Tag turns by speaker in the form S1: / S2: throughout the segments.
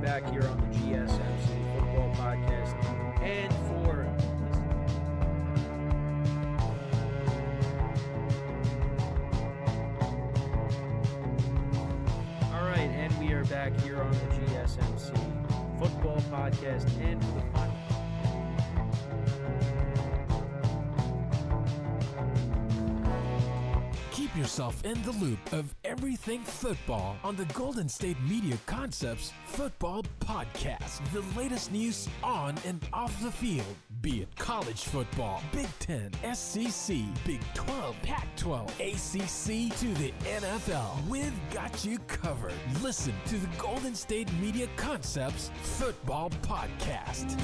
S1: back here on the GSMC Football Podcast. And we are back here on the GSMC Football Podcast. And for the final.
S2: Keep yourself in the loop of everything football on the Golden State Media Concepts Football Podcast. The latest news on and off the field, be it college football, Big Ten, SEC, Big 12, Pac-12, ACC to the NFL. We've got you covered. Listen to the Golden State Media Concepts Football Podcast.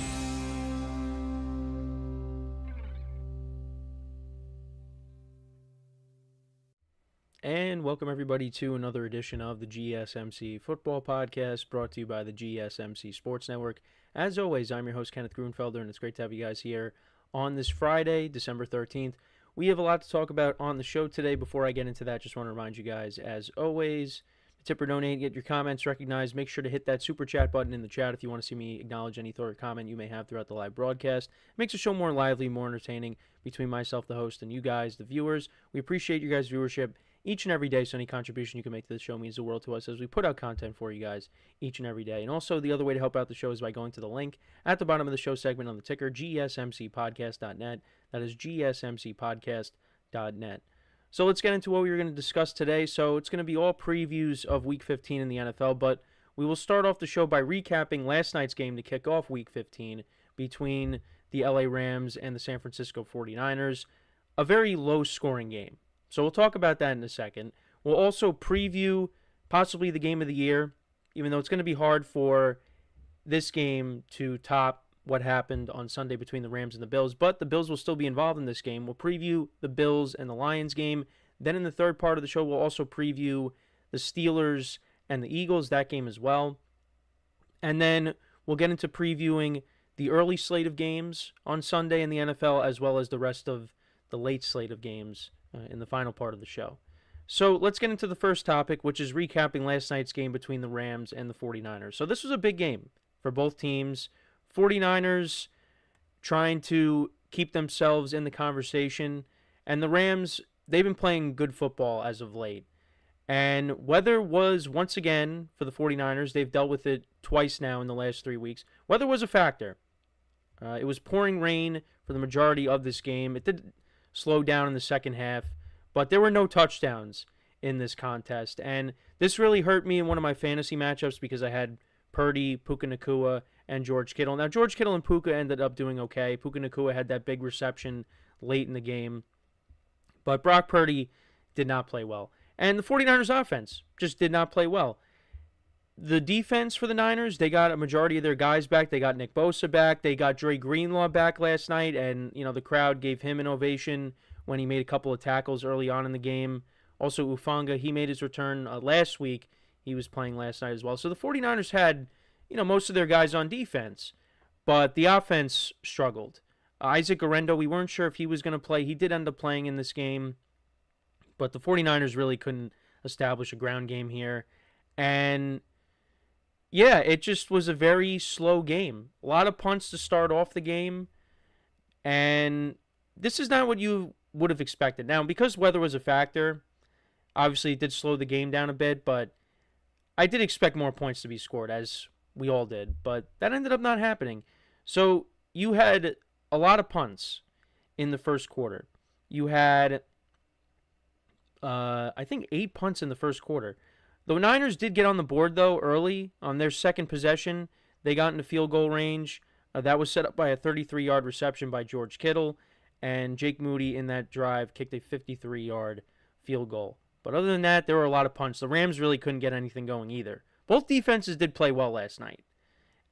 S1: And welcome everybody to another edition of the GSMC Football Podcast, brought to you by the GSMC Sports Network. As always, I'm your host, Kenneth Grunfelder, and it's great to have you guys here on this Friday, December 13th. We have a lot to talk about on the show today. Before I get into that, just want to remind you guys, as always, tip or donate, get your comments recognized. Make sure to hit that super chat button in the chat if you want to see me acknowledge any thought or comment you may have throughout the live broadcast. It makes the show more lively, more entertaining between myself, the host, and you guys, the viewers. We appreciate you guys' viewership each and every day, so any contribution you can make to the show means the world to us as we put out content for you guys each and every day. And also, the other way to help out the show is by going to the link at the bottom of the show segment on the ticker, gsmcpodcast.net. That is gsmcpodcast.net. So let's get into what we were going to discuss today. So it's going to be all previews of Week 15 in the NFL, but we will start off the show by recapping last night's game to kick off Week 15 between the LA Rams and the San Francisco 49ers. A very low-scoring game. So we'll talk about that in a second. We'll also preview possibly the game of the year, even though it's going to be hard for this game to top what happened on Sunday between the Rams and the Bills. But the Bills will still be involved in this game. We'll preview the Bills and the Lions game. Then in the third part of the show, we'll also preview the Steelers and the Eagles, that game as well. And then we'll get into previewing the early slate of games on Sunday in the NFL, as well as the rest of the late slate of games in the final part of the show. So let's get into the first topic, which is recapping last night's game between the Rams and the 49ers. So this was a big game for both teams. 49ers trying to keep themselves in the conversation, and the Rams, they've been playing good football as of late. And weather was, once again, for the 49ers, they've dealt with it twice now in the last 3 weeks. Weather was a factor. It was pouring rain for the majority of this game. It did slow down in the second half, but there were no touchdowns in this contest. And this really hurt me in one of my fantasy matchups because I had Purdy, Puka Nacua, and George Kittle. Now, George Kittle and Puka ended up doing okay. Puka Nacua had that big reception late in the game, but Brock Purdy did not play well. And the 49ers offense just did not play well. The defense for the Niners, they got a majority of their guys back. They got Nick Bosa back. They got Dre Greenlaw back last night, and the crowd gave him an ovation when he made a couple of tackles early on in the game. Also, Ufanga, he made his return last week. He was playing last night as well. So the 49ers had, most of their guys on defense, but the offense struggled. Isaac Guerrero, we weren't sure if he was going to play. He did end up playing in this game, but the 49ers really couldn't establish a ground game here. And yeah, it just was a very slow game. A lot of punts to start off the game, and this is not what you would have expected. Now, because weather was a factor, obviously it did slow the game down a bit, but I did expect more points to be scored, as we all did, but that ended up not happening. So you had a lot of punts in the first quarter. You had, I think, 8 punts in the first quarter. The Niners did get on the board, though, early. On their second possession, they got into field goal range. That was set up by a 33-yard reception by George Kittle, and Jake Moody in that drive kicked a 53-yard field goal. But other than that, there were a lot of punts. The Rams really couldn't get anything going either. Both defenses did play well last night.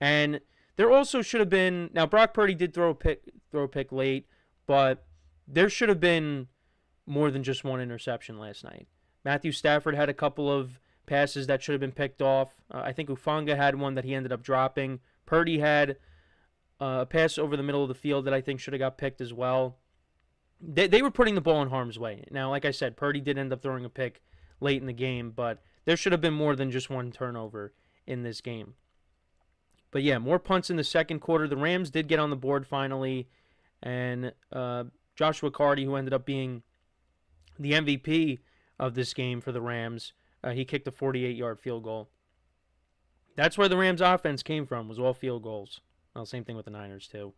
S1: And there also should have been... Now, Brock Purdy did throw a pick late, but there should have been more than just one interception last night. Matthew Stafford had a couple of passes that should have been picked off. I think Ufanga had one that he ended up dropping. Purdy had a pass over the middle of the field that I think should have got picked as well. They were putting the ball in harm's way. Now, like I said, Purdy did end up throwing a pick late in the game, but there should have been more than just one turnover in this game. But yeah, more punts in the second quarter. The Rams did get on the board finally, and Joshua Carty, who ended up being the MVP of this game for the Rams, he kicked a 48-yard field goal. That's where the Rams offense came from, was all field goals. Well, same thing with the Niners too.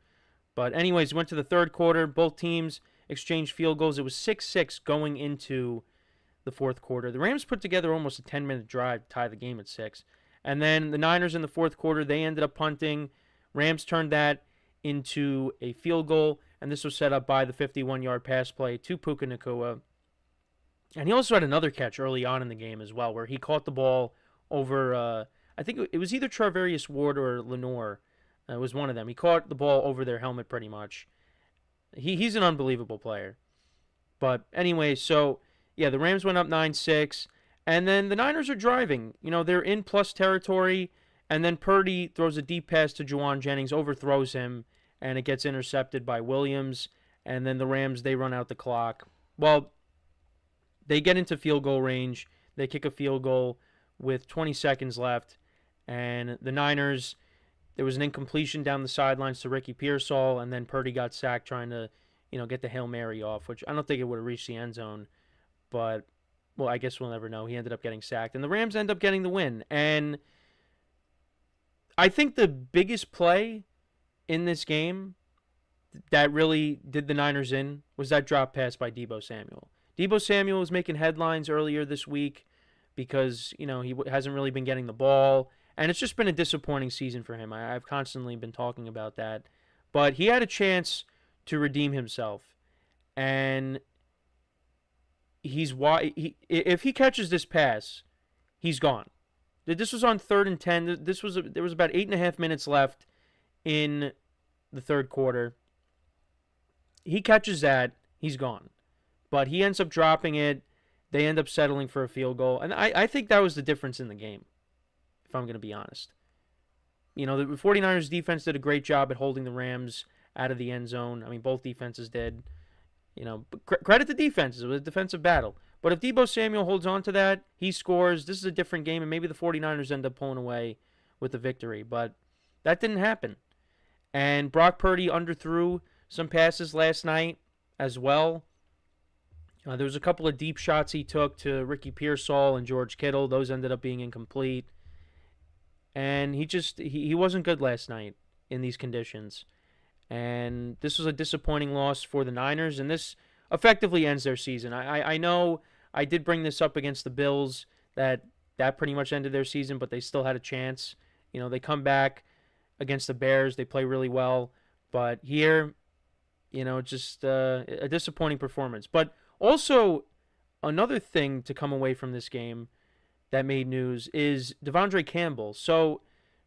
S1: But anyways, went to the third quarter. Both teams exchanged field goals. It was 6-6 going into the fourth quarter. The Rams put together almost a 10-minute drive to tie the game at 6. And then the Niners in the fourth quarter, they ended up punting. Rams turned that into a field goal, and this was set up by the 51-yard pass play to Puka Nacua. And he also had another catch early on in the game as well, where he caught the ball over, I think it was either Charvarius Ward or Lenore. It was one of them. He caught the ball over their helmet pretty much. He's an unbelievable player. But anyway, so, yeah, the Rams went up 9-6. And then the Niners are driving. You know, they're in plus territory. And then Purdy throws a deep pass to Juwan Jennings, overthrows him, and it gets intercepted by Williams. And then the Rams, they run out the clock. Well, they get into field goal range. They kick a field goal with 20 seconds left. And the Niners, there was an incompletion down the sidelines to Ricky Pearsall, and then Purdy got sacked trying to, get the Hail Mary off, which I don't think it would have reached the end zone. But, well, I guess we'll never know. He ended up getting sacked. And the Rams end up getting the win. And I think the biggest play in this game that really did the Niners in was that drop pass by Deebo Samuel. Deebo Samuel was making headlines earlier this week because, he hasn't really been getting the ball. And it's just been a disappointing season for him. I've constantly been talking about that. But he had a chance to redeem himself. And if he catches this pass, he's gone. This was on 3rd and 10. There was about 8.5 minutes left in the third quarter. He catches that, he's gone. But he ends up dropping it. They end up settling for a field goal. And I think that was the difference in the game, if I'm going to be honest. The 49ers defense did a great job at holding the Rams out of the end zone. I mean, both defenses did. Credit the defenses. It was a defensive battle. But if Deebo Samuel holds on to that, he scores. This is a different game, and maybe the 49ers end up pulling away with the victory. But that didn't happen. And Brock Purdy underthrew some passes last night as well. There was a couple of deep shots he took to Ricky Pearsall and George Kittle. Those ended up being incomplete. And he wasn't good last night in these conditions. And this was a disappointing loss for the Niners, and this effectively ends their season. I know I did bring this up against the Bills, that pretty much ended their season, but they still had a chance. They come back against the Bears. They play really well. But here, just a disappointing performance. But also, another thing to come away from this game that made news is Devondre Campbell. So,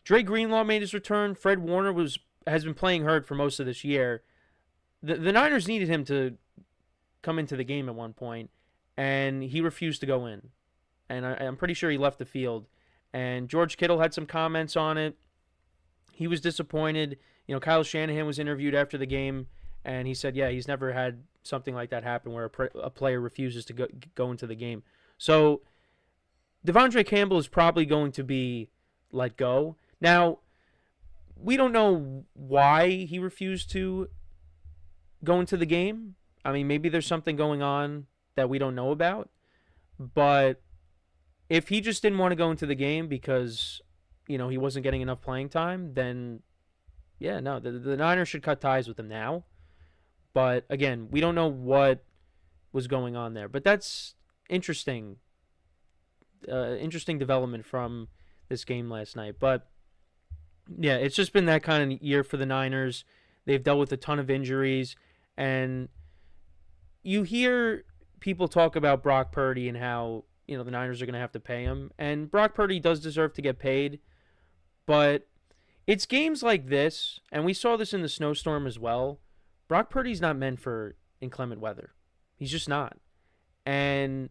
S1: Dre Greenlaw made his return. Fred Warner has been playing hurt for most of this year. The Niners needed him to come into the game at one point, and he refused to go in. And I'm pretty sure he left the field. And George Kittle had some comments on it. He was disappointed. Kyle Shanahan was interviewed after the game, and he said, yeah, he's never had something like that happen where a player refuses to go into the game. So Devondre Campbell is probably going to be let go. Now, we don't know why he refused to go into the game. I mean, maybe there's something going on that we don't know about. But if he just didn't want to go into the game because, he wasn't getting enough playing time, then, yeah, no, the Niners should cut ties with him now. But, again, we don't know what was going on there. But that's interesting. Interesting development from this game last night. But, yeah, it's just been that kind of year for the Niners. They've dealt with a ton of injuries. And you hear people talk about Brock Purdy and how, the Niners are going to have to pay him. And Brock Purdy does deserve to get paid. But it's games like this, and we saw this in the snowstorm as well. Brock Purdy's not meant for inclement weather. He's just not. And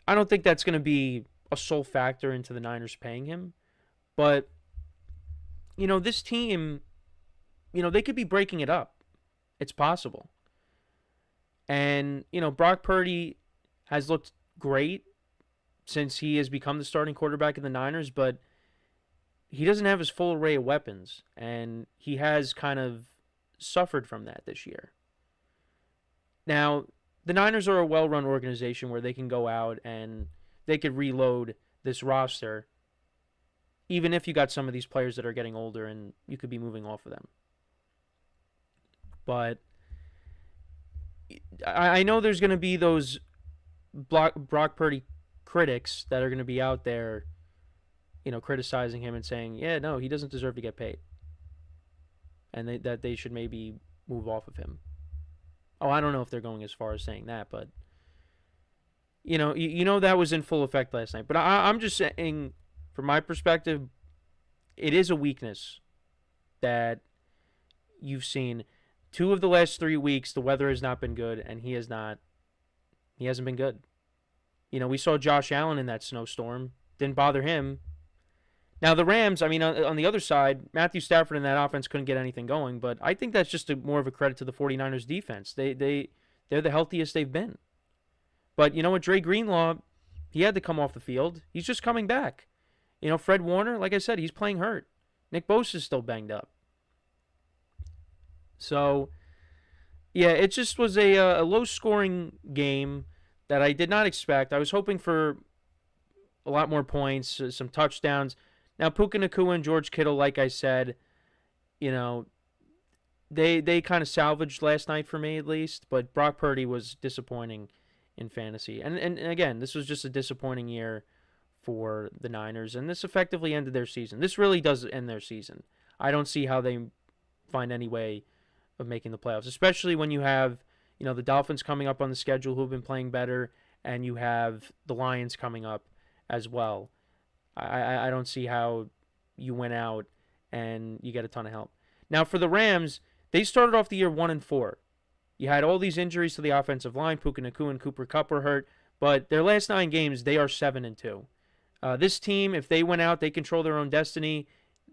S1: I don't think that's going to be a sole factor into the Niners paying him. But, this team, they could be breaking it up. It's possible. And, Brock Purdy has looked great since he has become the starting quarterback of the Niners, but he doesn't have his full array of weapons, and he has kind of suffered from that this year. Now, the Niners are a well-run organization where they can go out and they could reload this roster, even if you got some of these players that are getting older and you could be moving off of them. But I know there's going to be those Brock Purdy critics that are going to be out there, criticizing him and saying, yeah, no, he doesn't deserve to get paid. And that they should maybe move off of him. Oh, I don't know if they're going as far as saying that, but that was in full effect last night. But I'm just saying, from my perspective, it is a weakness that you've seen. 2 of the last 3 weeks, the weather has not been good, and he hasn't been good. We saw Josh Allen in that snowstorm. Didn't bother him. Now, the Rams, on the other side, Matthew Stafford in that offense couldn't get anything going, but I think that's just more of a credit to the 49ers defense. They're the healthiest they've been. But you know what? Dre Greenlaw, he had to come off the field. He's just coming back. Fred Warner, like I said, he's playing hurt. Nick Bosa is still banged up. So, yeah, it just was a low-scoring game that I did not expect. I was hoping for a lot more points, some touchdowns. Now, Puka Nacua and George Kittle, like I said, they kind of salvaged last night for me at least, but Brock Purdy was disappointing in fantasy. And again, this was just a disappointing year for the Niners, and this effectively ended their season. This really does end their season. I don't see how they find any way of making the playoffs, especially when you have, the Dolphins coming up on the schedule who have been playing better, and you have the Lions coming up as well. I don't see how you went out and you get a ton of help. Now, for the Rams, they started off the year 1-4. You had all these injuries to the offensive line. Puka Nacua and Cooper Kupp were hurt, but their last 9 games, they are 7-2. This team, if they went out, they control their own destiny,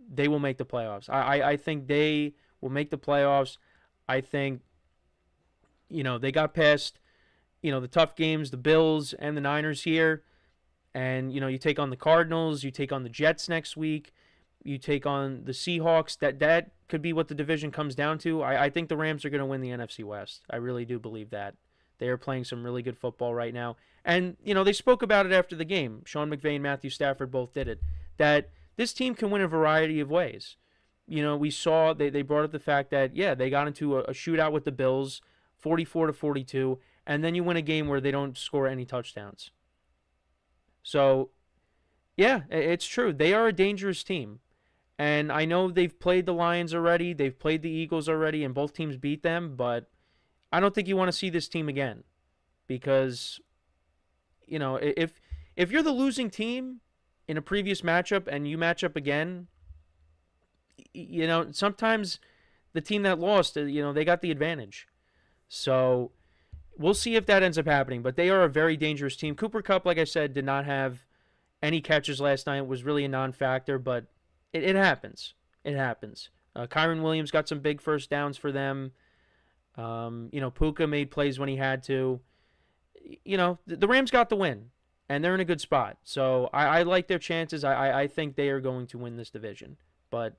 S1: they will make the playoffs. I think they will make the playoffs. I think, they got past, the tough games, the Bills and the Niners here. And, you take on the Cardinals, you take on the Jets next week, you take on the Seahawks. That could be what the division comes down to. I think the Rams are going to win the NFC West. I really do believe that. They are playing some really good football right now. And, they spoke about it after the game. Sean McVay and Matthew Stafford both did it. That this team can win a variety of ways. We saw they brought up the fact that, yeah, they got into a shootout with the Bills, 44-42, and then you win a game where they don't score any touchdowns. So, yeah, it's true. They are a dangerous team. And I know they've played the Lions already. They've played the Eagles already, and both teams beat them. But I don't think you want to see this team again. Because, if you're the losing team in a previous matchup and you match up again, sometimes the team that lost, they got the advantage. So we'll see if that ends up happening, but they are a very dangerous team. Cooper Kupp, like I said, did not have any catches last night. It was really a non-factor, but it happens. It happens. Kyron Williams got some big first downs for them. Puka made plays when he had to. The Rams got the win, and they're in a good spot. So I like their chances. I think they are going to win this division. But,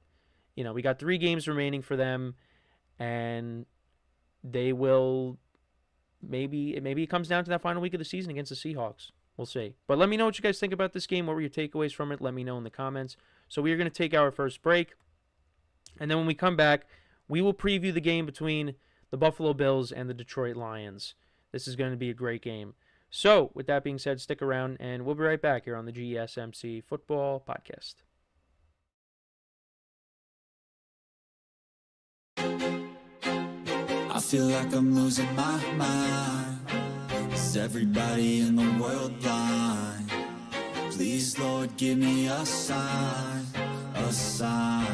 S1: we got 3 games remaining for them, and they will... Maybe it comes down to that final week of the season against the Seahawks. We'll see. But let me know what you guys think about this game. What were your takeaways from it? Let me know in the comments. So we are going to take our first break. And then when we come back, we will preview the game between the Buffalo Bills and the Detroit Lions. This is going to be a great game. So with that being said, stick around, and we'll be right back here on the GSMC Football Podcast.
S3: I feel like I'm losing my mind. Is everybody in the world blind? Please, Lord, give me a sign, a sign.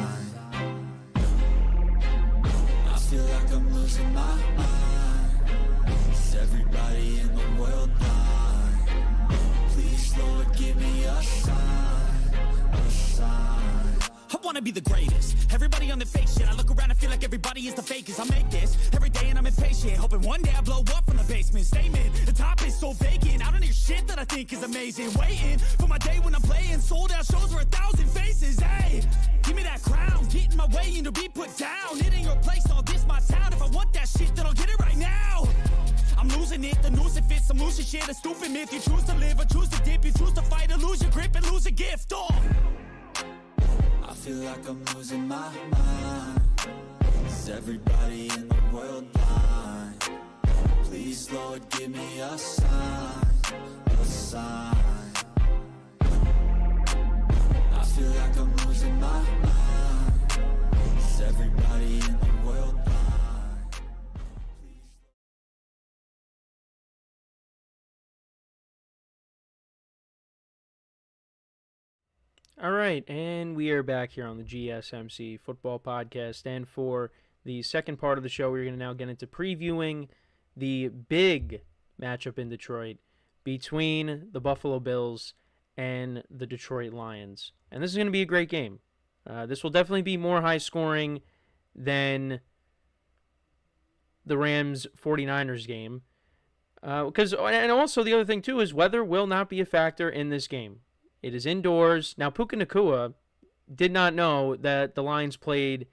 S3: I feel like I'm losing my mind. Is everybody in the world blind? Please, Lord, give me a sign, a sign. I wanna be the greatest. Everybody on the fake shit. I look around and feel like everybody is the fakest. I make this every day and I'm impatient, hoping one day I blow up from the basement. Statement, the top is so vacant. I don't hear shit that I think is amazing. Waiting for my day when I'm playing sold out shows where 1,000 faces. Hey, give me that crown, get in my way and to be put down. It ain't your place, all this my town. If I want that shit, then I'll get it right now. I'm losing it, the noose it fits. I'm losing shit, a stupid myth. You choose to live or choose to dip. You choose to fight or lose your grip and lose a gift. Oh,
S4: I feel like I'm losing my mind. Is everybody in the world blind? Please, Lord, give me a sign, a sign. I feel like I'm losing my mind. Is everybody in the world blind?
S1: All right, and we are back here on the GSMC Football Podcast. And for the second part of the show, we're going to now get into previewing the big matchup in Detroit between the Buffalo Bills and the Detroit Lions. And this is going to be a great game. This will definitely be more high scoring than the Rams 49ers game. And also the other thing, too, is weather will not be a factor in this game. It is indoors. Now, Puka Nacua did not know that the Lions played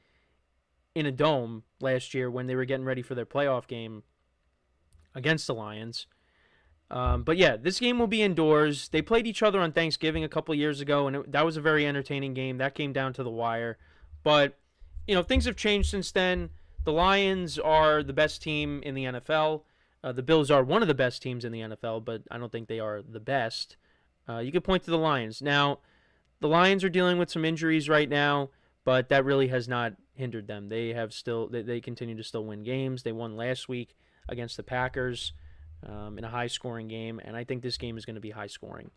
S1: in a dome last year when they were getting ready for their playoff game against the Lions. But yeah, this game will be indoors. They played each other on Thanksgiving a couple years ago, and that was a very entertaining game. That came down to the wire. But, things have changed since then. The Lions are the best team in the NFL. The Bills are one of the best teams in the NFL, but I don't think they are the best. You could point to the Lions. Now, the Lions are dealing with some injuries right now, but that really has not hindered them. They continue to still win games. They won last week against the Packers in a high-scoring game, and I think this game is going to be high-scoring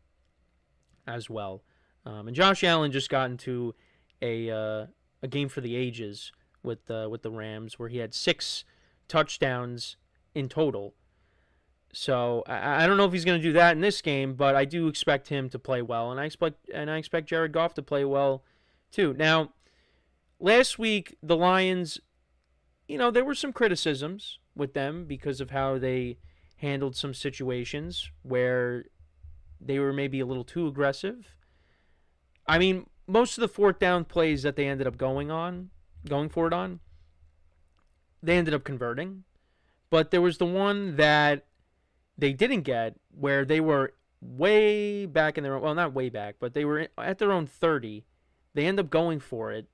S1: as well. And Josh Allen just got into a game for the ages with the Rams, where he had 6 touchdowns in total. So I don't know if he's going to do that in this game, but I do expect him to play well, and I expect Jared Goff to play well too. Now, last week the Lions, there were some criticisms with them because of how they handled some situations where they were maybe a little too aggressive. I mean, most of the fourth down plays that they ended up going for it on, they ended up converting, but there was the one that they didn't get where they were way back in their own, well, not way back, but they were at their own 30. They end up going for it,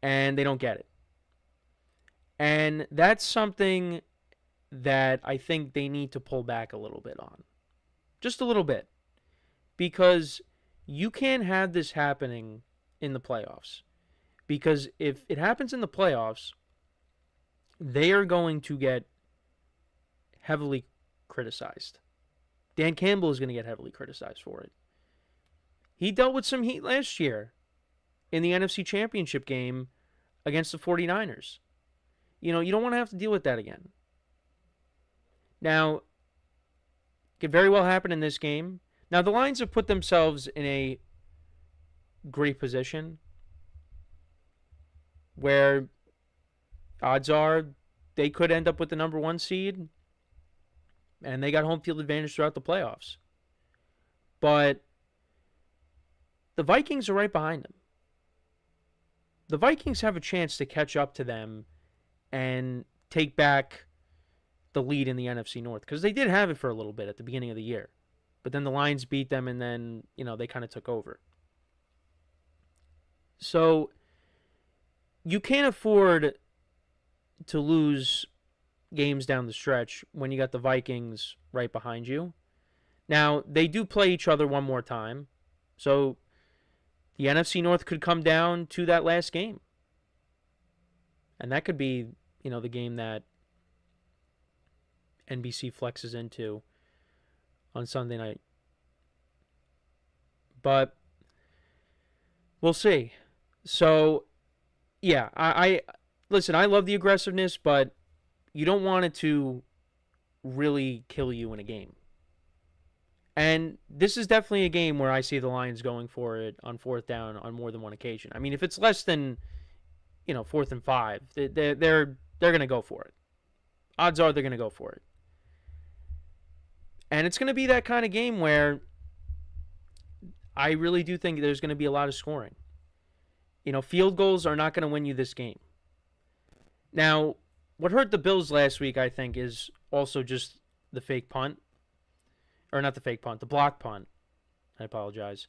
S1: and they don't get it. And that's something that I think they need to pull back a little bit on. Just a little bit. Because you can't have this happening in the playoffs. Because if it happens in the playoffs, they are going to get heavily criticized. Dan Campbell is going to get heavily criticized for it. He dealt with some heat last year in the NFC Championship game against the 49ers. You don't want to have to deal with that again. Now, it could very well happen in this game. Now, the Lions have put themselves in a great position where odds are they could end up with the number 1 seed, and they got home field advantage throughout the playoffs. But the Vikings are right behind them. The Vikings have a chance to catch up to them and take back the lead in the NFC North, because they did have it for a little bit at the beginning of the year. But then the Lions beat them, and then, they kind of took over. So you can't afford to lose games down the stretch when you got the Vikings right behind you. Now, they do play each other one more time, so the NFC North could come down to that last game. And that could be, the game that NBC flexes into on Sunday night. But we'll see. So, yeah, I listen, I love the aggressiveness, but you don't want it to really kill you in a game. And this is definitely a game where I see the Lions going for it on fourth down on more than one occasion. I mean, if it's less than, 4th and 5, they're going to go for it. Odds are they're going to go for it. And it's going to be that kind of game where I really do think there's going to be a lot of scoring. Field goals are not going to win you this game. Now, what hurt the Bills last week, I think, is also just the fake punt. Or not the fake punt, the block punt. I apologize.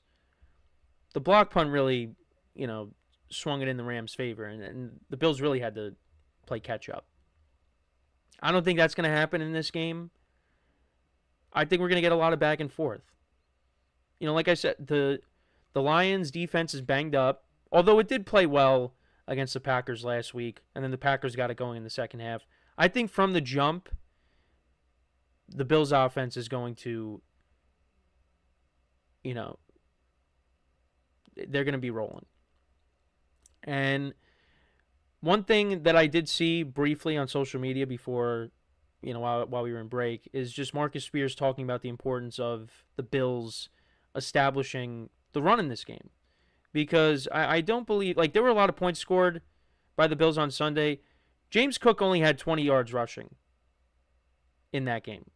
S1: The block punt really, swung it in the Rams' favor, and the Bills really had to play catch-up. I don't think that's going to happen in this game. I think we're going to get a lot of back and forth. Like I said, the Lions' defense is banged up, although it did play well against the Packers last week, and then the Packers got it going in the second half. I think from the jump, the Bills' offense is going to, they're going to be rolling. And one thing that I did see briefly on social media before, while we were in break, is just Marcus Spears talking about the importance of the Bills establishing the run in this game. Because I don't believe, there were a lot of points scored by the Bills on Sunday. James Cook only had 20 yards rushing in that game.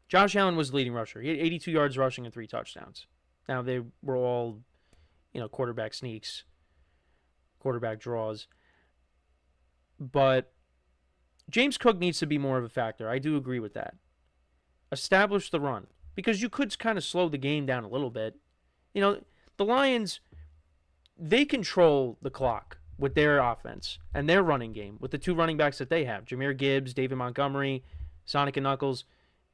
S1: Josh Allen was the leading rusher. He had 82 yards rushing and 3 touchdowns. Now, they were all, quarterback sneaks, quarterback draws. But James Cook needs to be more of a factor. I do agree with that. Establish the run. Because you could kind of slow the game down a little bit. The Lions, they control the clock with their offense and their running game, with the 2 running backs that they have, Jahmyr Gibbs, David Montgomery, Sonic and Knuckles.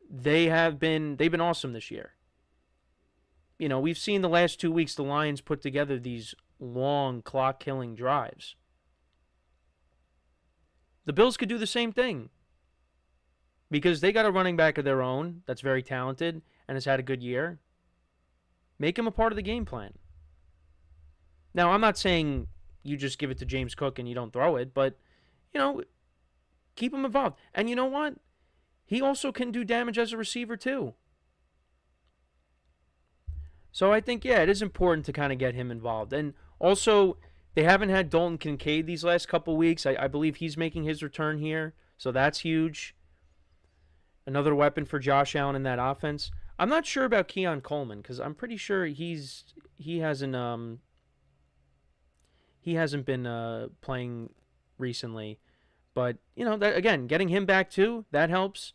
S1: They've been awesome this year. We've seen the last 2 weeks the Lions put together these long clock-killing drives. The Bills could do the same thing because they got a running back of their own that's very talented and has had a good year. Make him a part of the game plan. Now, I'm not saying you just give it to James Cook and you don't throw it, but, keep him involved. And you know what? He also can do damage as a receiver too. So I think, it is important to kind of get him involved. And also, they haven't had Dalton Kincaid these last couple weeks. I believe he's making his return here, so that's huge. Another weapon for Josh Allen in that offense. I'm not sure about Keon Coleman because I'm pretty sure he hasn't been playing recently. But, that, again, getting him back too, that helps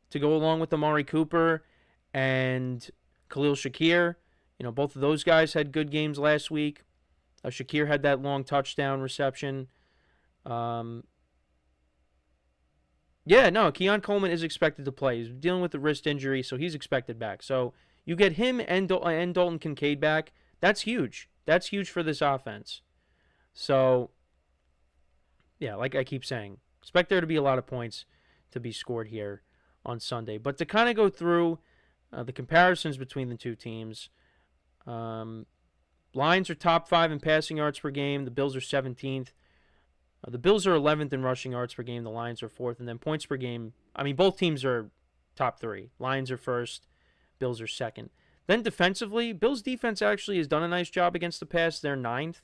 S1: to go along with Amari Cooper and Khalil Shakir. Both of those guys had good games last week. Shakir had that long touchdown reception. Keon Coleman is expected to play. He's dealing with a wrist injury, so he's expected back. So you get him and Dalton Kincaid back. That's huge. That's huge for this offense. So, like I keep saying, expect there to be a lot of points to be scored here on Sunday. But to kind of go through the comparisons between the two teams, Lions are top 5 in passing yards per game. The Bills are 17th. The Bills are 11th in rushing yards per game. The Lions are 4th. And then points per game, both teams are top 3. Lions are 1st. Bills are 2nd. Then defensively, Bills' defense actually has done a nice job against the pass. They're 9th.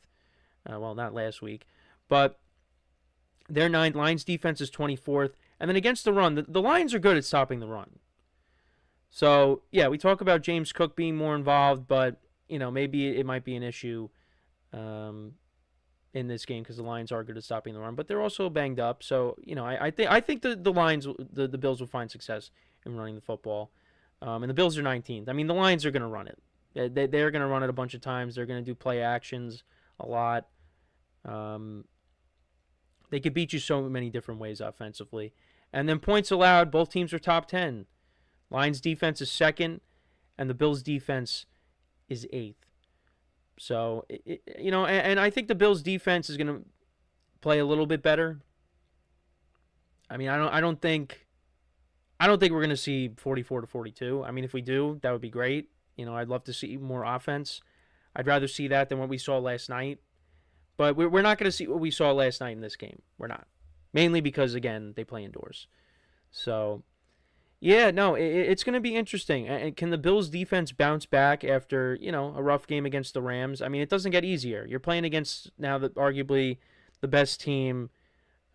S1: Not last week. But they're 9th. Lions' defense is 24th. And then against the run, the Lions are good at stopping the run. So, we talk about James Cook being more involved, but, maybe it might be an issue in this game because the Lions are good at stopping the run. But they're also banged up. So, I think the Lions, the Bills will find success in running the football. And the Bills are 19th. The Lions are going to run it. They're going to run it a bunch of times. They're going to do play actions a lot. They could beat you so many different ways offensively. And then points allowed, both teams are top 10. Lions defense is 2nd, and the Bills defense is 8th. So, and I think the Bills defense is going to play a little bit better. I don't think we're going to see 44-42. If we do, that would be great. I'd love to see more offense. I'd rather see that than what we saw last night. But we're not going to see what we saw last night in this game. We're not. Mainly because, again, they play indoors. So, Yeah, no, it's going to be interesting. And can the Bills defense bounce back after, a rough game against the Rams? I mean, it doesn't get easier. You're playing against now arguably the best team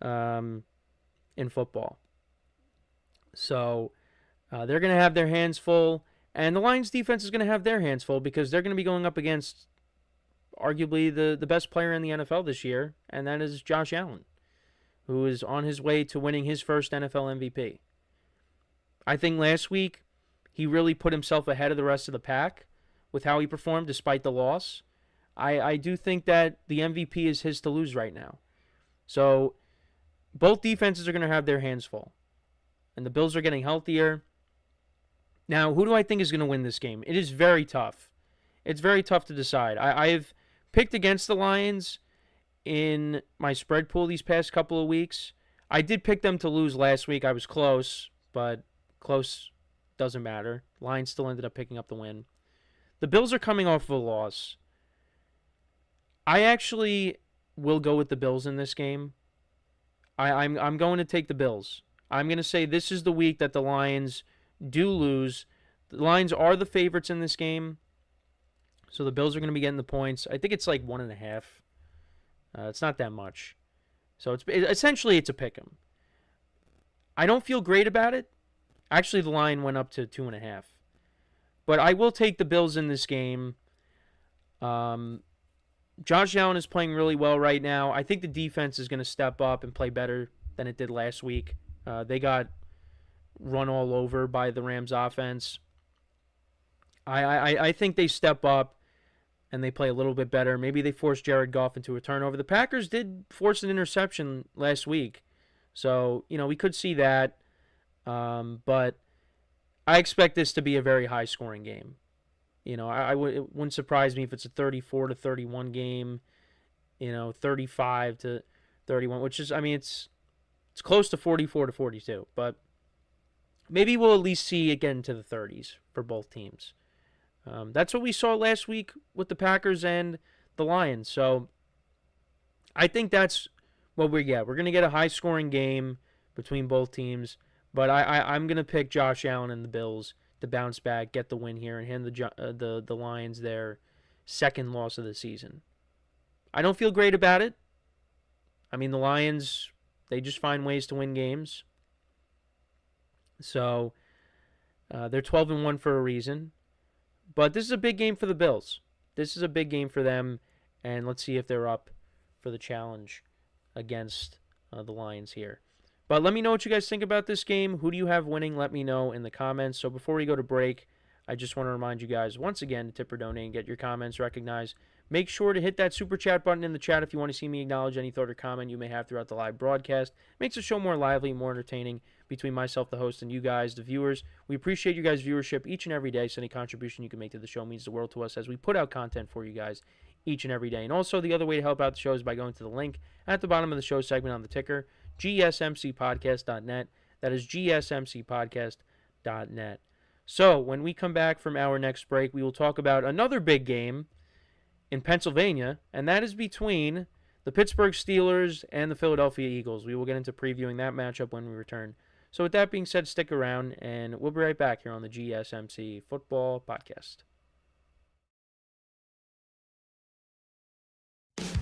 S1: in football. So they're going to have their hands full. And the Lions defense is going to have their hands full because they're going to be going up against arguably the best player in the NFL this year, and that is Josh Allen, who is on his way to winning his first NFL MVP. I think last week he really put himself ahead of the rest of the pack with how he performed despite the loss. I do think that the MVP is his to lose right now. So both defenses are going to have their hands full. And the Bills are getting healthier. Now, who do I think is going to win this game? It is very tough. It's very tough to decide. I've picked against the Lions in my spread pool these past couple of weeks. I did pick them to lose last week. I was close, but close doesn't matter. Lions still ended up picking up the win. The Bills are coming off of a loss. I actually will go with the Bills in this game. I'm going to take the Bills. I'm going to say this is the week that the Lions do lose. The Lions are the favorites in this game, so the Bills are going to be getting the points. I think it's like 1.5. It's not that much. So essentially it's a pick 'em. I don't feel great about it. Actually, the line went up to 2.5. But I will take the Bills in this game. Josh Allen is playing really well right now. I think the defense is going to step up and play better than it did last week. They got run all over by the Rams offense. I think they step up and they play a little bit better. Maybe they force Jared Goff into a turnover. The Packers did force an interception last week. So, we could see that. But I expect this to be a very high-scoring game. It wouldn't surprise me if it's a 34-31 game, 35-31, which is, it's close to 44-42. But maybe we'll at least see it get into the 30s for both teams. That's what we saw last week with the Packers and the Lions. So I think that's what we're going to get a high-scoring game between both teams. But I'm going to pick Josh Allen and the Bills to bounce back, get the win here, and hand the Lions their second loss of the season. I don't feel great about it. The Lions, they just find ways to win games. So they're 12-1 for a reason. But this is a big game for the Bills. This is a big game for them, and let's see if they're up for the challenge against the Lions here. But let me know what you guys think about this game. Who do you have winning? Let me know in the comments. So before we go to break, I just want to remind you guys once again to tip or donate and get your comments recognized. Make sure to hit that super chat button in the chat if you want to see me acknowledge any thought or comment you may have throughout the live broadcast. Makes the show more lively, more entertaining between myself, the host, and you guys, the viewers. We appreciate you guys' viewership each and every day, so any contribution you can make to the show means the world to us as we put out content for you guys each and every day. And also, the other way to help out the show is by going to the link at the bottom of the show segment on the ticker, GSMCpodcast.net. That is GSMCpodcast.net. So, when we come back from our next break, we will talk about another big game in Pennsylvania, and that is between the Pittsburgh Steelers and the Philadelphia Eagles. We will get into previewing that matchup when we return. So with that being said, stick around, and we'll be right back here on the GSMC Football Podcast.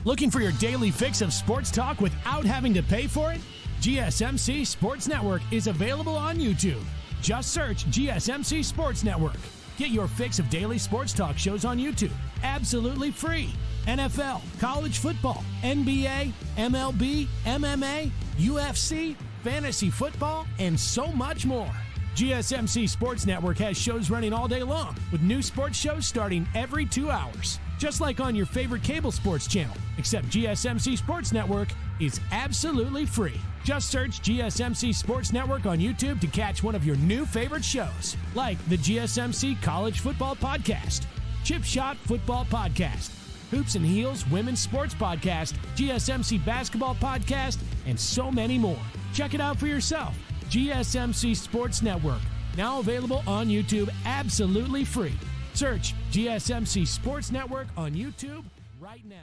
S2: Looking for your daily fix of sports talk without having to pay for it? GSMC Sports Network is available on YouTube. Just search GSMC Sports Network. Get your fix of daily sports talk shows on YouTube, absolutely free. NFL, college football, NBA, MLB, MMA, UFC, fantasy football, and so much more. GSMC Sports Network has shows running all day long, with new sports shows starting every 2 hours. Just like on your favorite cable sports channel, except GSMC Sports Network is absolutely free. Just search GSMC Sports Network on YouTube to catch one of your new favorite shows, like the GSMC College Football Podcast, Chip Shot Football Podcast, Hoops and Heels Women's Sports Podcast, GSMC Basketball Podcast, and so many more. Check it out for yourself. GSMC Sports Network, now available on YouTube absolutely free. Search GSMC Sports Network on YouTube right now.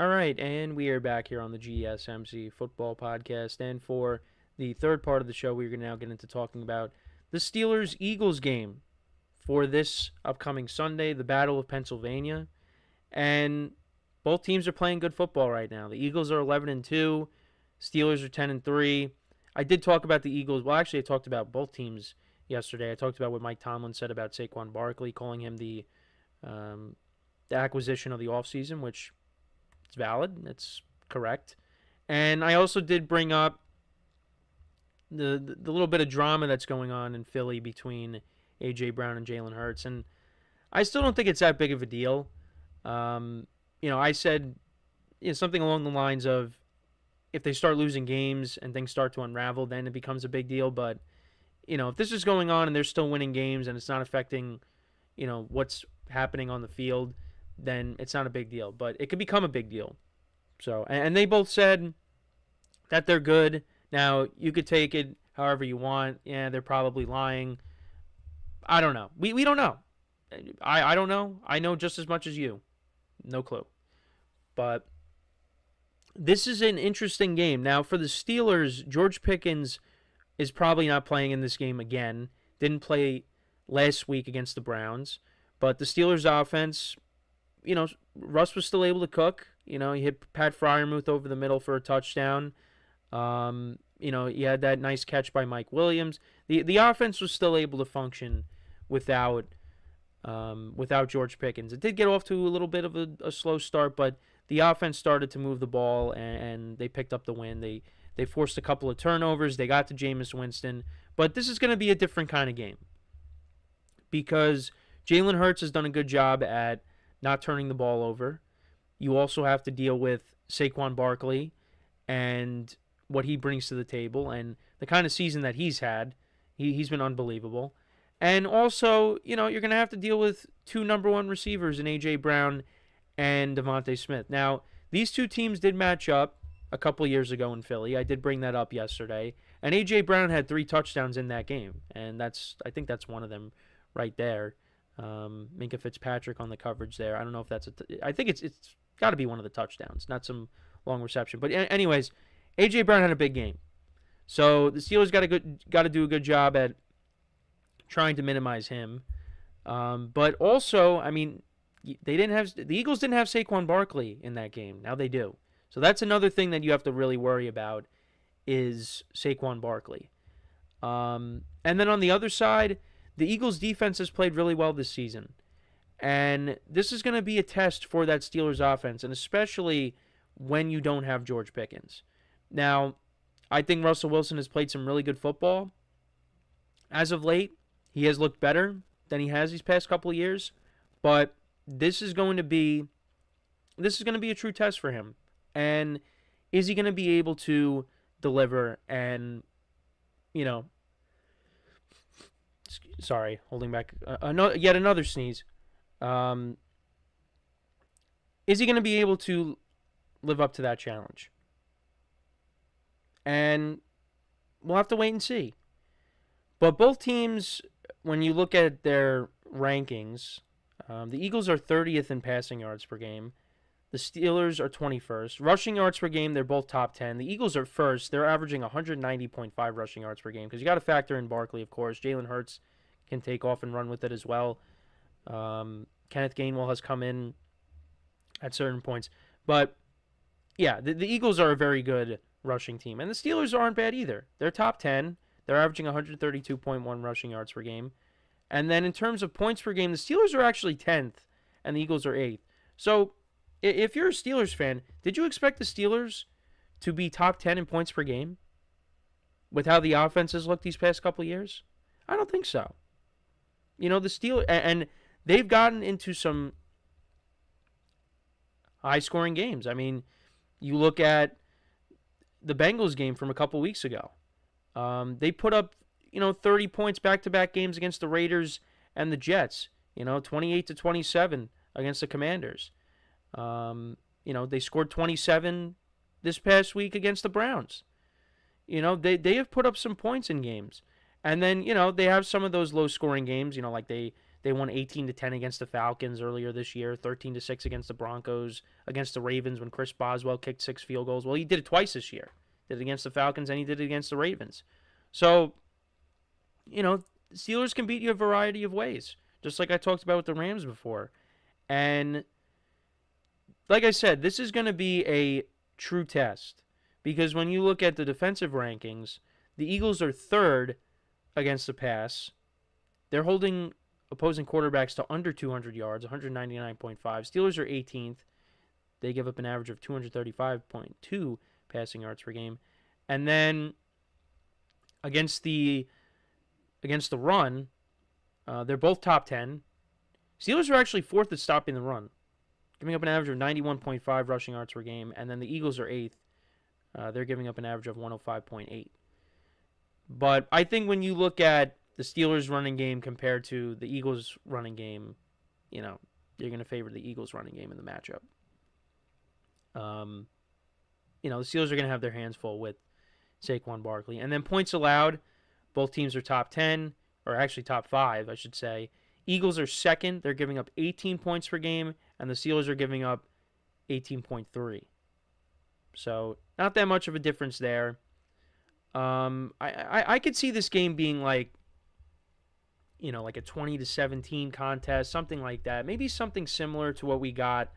S1: All right, and we are back here on the GSMC Football Podcast. And for the third part of the show, we're going to now get into talking about the Steelers-Eagles game for this upcoming Sunday, the Battle of Pennsylvania. And both teams are playing good football right now. The Eagles are 11-2, Steelers are 10-3. I did talk about the Eagles. Well, actually, I talked about both teams yesterday. I talked about what Mike Tomlin said about Saquon Barkley, calling him the acquisition of the offseason, which is valid. It's correct. And I also did bring up the little bit of drama that's going on in Philly between A.J. Brown and Jalen Hurts. And I still don't think it's that big of a deal. I said something along the lines of, if they start losing games and things start to unravel, then it becomes a big deal. But, if this is going on and they're still winning games and it's not affecting, what's happening on the field, then it's not a big deal. But it could become a big deal. So, and they both said that they're good. Now, you could take it however you want. Yeah, they're probably lying. I don't know. We don't know. I don't know. I know just as much as you. No clue. But this is an interesting game. Now, for the Steelers, George Pickens is probably not playing in this game again. Didn't play last week against the Browns. But the Steelers' offense, Russ was still able to cook. He hit Pat Freiermuth over the middle for a touchdown. He had that nice catch by Mike Williams. The offense was still able to function without George Pickens. It did get off to a little bit of a slow start, but the offense started to move the ball, and they picked up the win. They forced a couple of turnovers. They got to Jameis Winston. But this is going to be a different kind of game because Jalen Hurts has done a good job at not turning the ball over. You also have to deal with Saquon Barkley and what he brings to the table and the kind of season that he's had. He's been unbelievable. And also, you're going to have to deal with two number one receivers in A.J. Brown and Devontae Smith. Now, these two teams did match up a couple years ago in Philly. I did bring that up yesterday. And A.J. Brown had 3 touchdowns in that game. And I think that's one of them right there. Minkah Fitzpatrick on the coverage there. I don't know if that's I think it's got to be one of the touchdowns, not some long reception. But anyways, A.J. Brown had a big game. So the Steelers got to do a good job at trying to minimize him. But also, the Eagles didn't have Saquon Barkley in that game. Now they do. So that's another thing that you have to really worry about is Saquon Barkley. And then on the other side, the Eagles defense has played really well this season. And this is going to be a test for that Steelers offense, and especially when you don't have George Pickens. Now, I think Russell Wilson has played some really good football. As of late, he has looked better than he has these past couple of years. But this is going to be a true test for him. And is he going to be able to deliver and, sorry, holding back yet another sneeze. Is he going to be able to live up to that challenge? And we'll have to wait and see. But both teams, when you look at their rankings, the Eagles are 30th in passing yards per game. The Steelers are 21st. Rushing yards per game, they're both top 10. The Eagles are first. They're averaging 190.5 rushing yards per game because you got to factor in Barkley, of course. Jalen Hurts can take off and run with it as well. Kenneth Gainwell has come in at certain points. But, yeah, the Eagles are a very good rushing team. And the Steelers aren't bad either. They're top 10. They're averaging 132.1 rushing yards per game. And then in terms of points per game, the Steelers are actually 10th and the Eagles are 8th. So if you're a Steelers fan, did you expect the Steelers to be top 10 in points per game with how the offense has looked these past couple of years? I don't think so. The Steelers, and they've gotten into some high-scoring games. You look at the Bengals game from a couple weeks ago. They put up, 30 points back-to-back games against the Raiders and the Jets. 28-27 against the Commanders. They scored 27 this past week against the Browns. They have put up some points in games. And then, they have some of those low-scoring games, like they They won 18-10 against the Falcons earlier this year, 13-6 against the Broncos, against the Ravens when Chris Boswell kicked 6 field goals. Well, he did it twice this year. Did it against the Falcons and he did it against the Ravens. So, the Steelers can beat you a variety of ways, just like I talked about with the Rams before. And like I said, this is going to be a true test because when you look at the defensive rankings, the Eagles are third against the pass. They're holding opposing quarterbacks to under 200 yards, 199.5. Steelers are 18th. They give up an average of 235.2 passing yards per game. And then against the run, they're both top 10. Steelers are actually fourth at stopping the run, giving up an average of 91.5 rushing yards per game. And then the Eagles are 8th. They're giving up an average of 105.8. But I think when you look at the Steelers' running game compared to the Eagles' running game, you're going to favor the Eagles' running game in the matchup. The Steelers are going to have their hands full with Saquon Barkley. And then points allowed, both teams are top 10, or actually top 5, I should say. Eagles are second. They're giving up 18 points per game, and the Steelers are giving up 18.3. So not that much of a difference there. I could see this game being like a 20-17 contest, something like that. Maybe something similar to what we got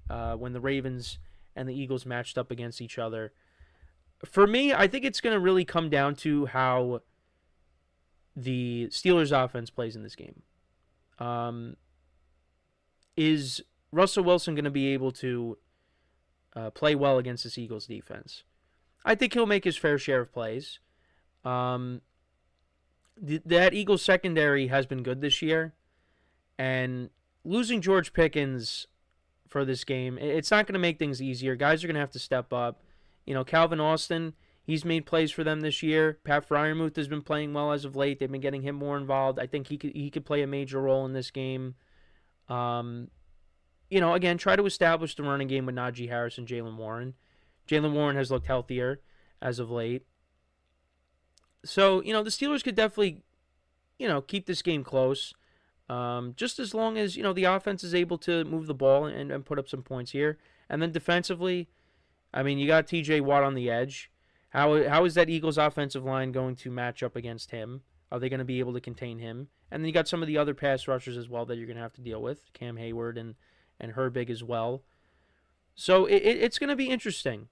S1: when the Ravens and the Eagles matched up against each other. For me, I think it's going to really come down to how the Steelers' offense plays in this game. Is Russell Wilson going to be able to play well against this Eagles defense? I think he'll make his fair share of plays. That Eagles secondary has been good this year, and losing George Pickens for this game, it's not going to make things easier. Guys are going to have to step up. Calvin Austin, he's made plays for them this year. Pat Freiermuth has been playing well as of late. They've been getting him more involved. I think he could play a major role in this game. Again, try to establish the running game with Najee Harris and Jaylen Warren. Jaylen Warren has looked healthier as of late. So, the Steelers could definitely, keep this game close. Just as long as, the offense is able to move the ball and put up some points here. And then defensively, you got TJ Watt on the edge. How is that Eagles offensive line going to match up against him? Are they going to be able to contain him? And then you got some of the other pass rushers as well that you're going to have to deal with. Cam Hayward and Herbig as well. So it's going to be interesting,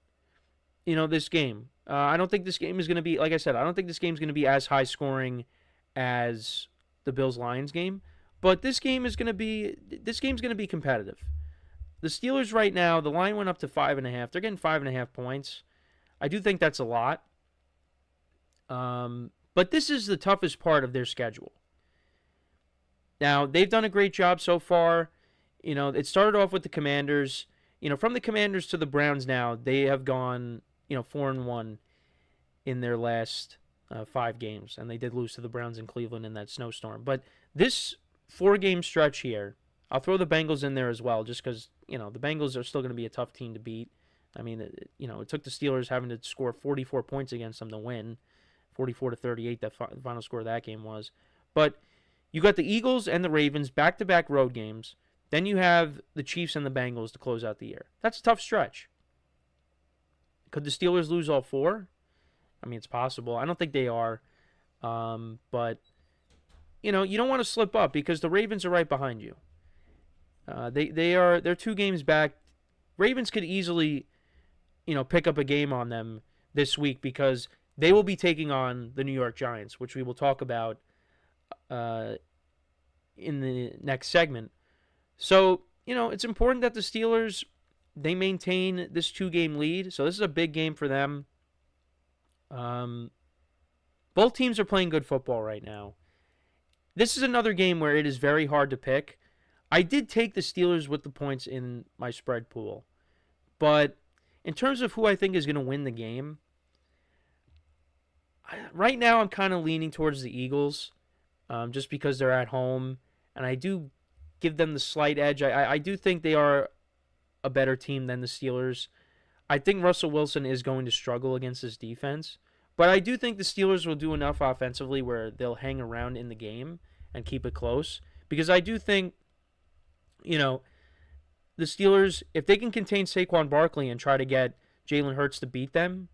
S1: this game. I don't think this game is going to be, like I said, I don't think this game is going to be as high scoring as the Bills-Lions game. But this game's going to be competitive. The Steelers right now, the line went up to 5.5. They're getting 5.5 points. I do think that's a lot. But this is the toughest part of their schedule. Now, they've done a great job so far. It started off with the Commanders. From the Commanders to the Browns now, they have gone, 4-1 in their last 5 games. And they did lose to the Browns in Cleveland in that snowstorm. But this 4-game stretch here, I'll throw the Bengals in there as well, just because, the Bengals are still going to be a tough team to beat. It took the Steelers having to score 44 points against them to win. 44-38, the final score of that game was. But you got the Eagles and the Ravens, back-to-back road games. Then you have the Chiefs and the Bengals to close out the year. That's a tough stretch. Could the Steelers lose all 4? It's possible. I don't think they are. But, you don't want to slip up because the Ravens are right behind you. They're 2 games back. Ravens could easily, pick up a game on them this week because they will be taking on the New York Giants, which we will talk about in the next segment. So, it's important that the Steelers, they maintain this 2-game lead. So this is a big game for them. Both teams are playing good football right now. This is another game where it is very hard to pick. I did take the Steelers with the points in my spread pool. But in terms of who I think is going to win the game, right now I'm kind of leaning towards the Eagles just because they're at home. And I do give them the slight edge. I do think they are a better team than the Steelers. I think Russell Wilson is going to struggle against this defense. But I do think the Steelers will do enough offensively where they'll hang around in the game and keep it close. Because I do think, you know, the Steelers, if they can contain Saquon Barkley and try to get Jalen Hurts to beat them,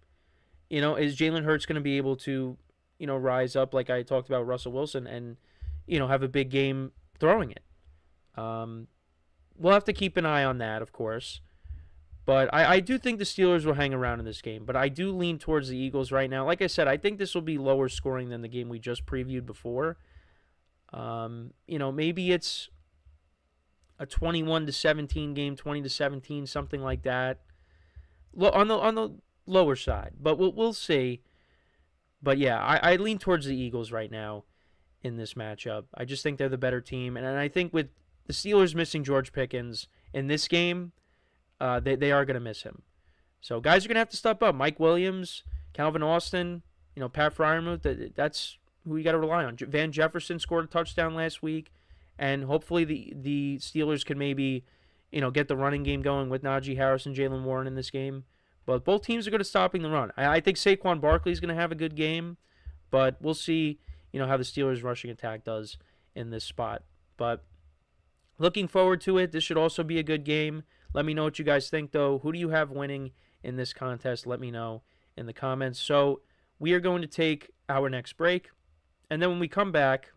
S1: is Jalen Hurts going to be able to, rise up like I talked about Russell Wilson and, have a big game throwing it? We'll have to keep an eye on that, of course. But I do think the Steelers will hang around in this game. But I do lean towards the Eagles right now. Like I said, I think this will be lower scoring than the game we just previewed before. Maybe it's a 21-17 game, 20-17, something like that. On the lower side. But we'll see. But yeah, I lean towards the Eagles right now in this matchup. I just think they're the better team. And I think with the Steelers missing George Pickens in this game, they are going to miss him. So guys are going to have to step up. Mike Williams, Calvin Austin, Pat Freiermuth, that's who you got to rely on. Van Jefferson scored a touchdown last week, and hopefully the Steelers can maybe, get the running game going with Najee Harris and Jaylen Warren in this game. But both teams are going to stopping the run. I think Saquon Barkley is going to have a good game, but we'll see, how the Steelers' rushing attack does in this spot. But looking forward to it. This should also be a good game. Let me know what you guys think, though. Who do you have winning in this contest? Let me know in the comments. So we are going to take our next break. And then when we come back,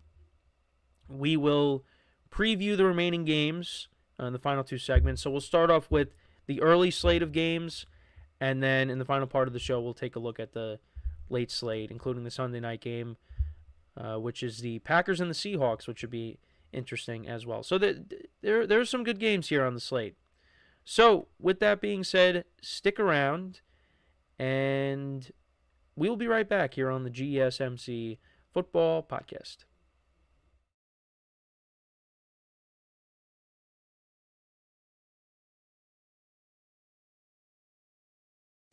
S1: we will preview the remaining games in the final two segments. So we'll start off with the early slate of games. And then in the final part of the show, we'll take a look at the late slate, including the Sunday night game, which is the Packers and the Seahawks, which should be interesting as well. So there are some good games here on the slate. So, with that being said, stick around, and we will be right back here on the GSMC Football Podcast.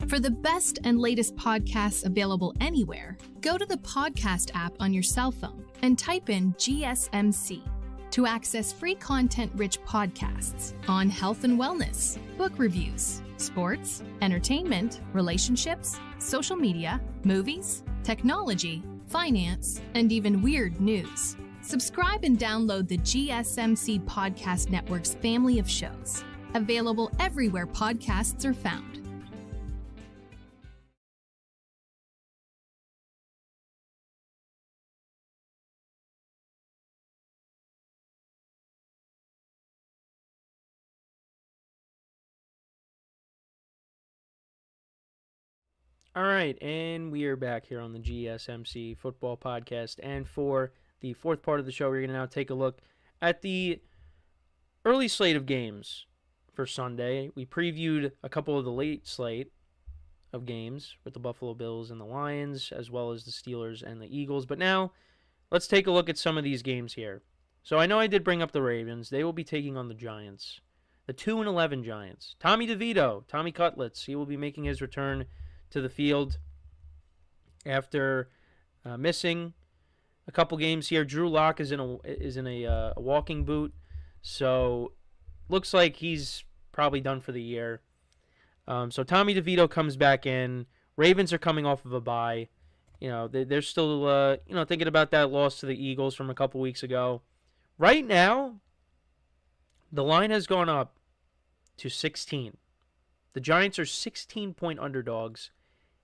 S5: For the best and latest podcasts available anywhere, go to the podcast app on your cell phone and type in GSMC. To access free content-rich podcasts on health and wellness, book reviews, sports, entertainment, relationships, social media, movies, technology, finance, and even weird news. Subscribe and download the GSMC Podcast Network's family of shows, available everywhere podcasts are found.
S1: All right, and we are back here on the GSMC Football Podcast. And for the fourth part of the show, we're going to now take a look at the early slate of games for Sunday. We previewed a couple of the late slate of games with the Buffalo Bills and the Lions, as well as the Steelers and the Eagles. But now, let's take a look at some of these games here. So I know I did bring up the Ravens. They will be taking on the Giants, the 2-11 Giants. Tommy DeVito, Tommy Cutlets, he will be making his return to the field after missing a couple games here. Drew Lock is in a walking boot, so looks like he's probably done for the year. So Tommy DeVito comes back in. Ravens are coming off of a bye. They're still thinking about that loss to the Eagles from a couple weeks ago. Right now, the line has gone up to 16. The Giants are 16-point underdogs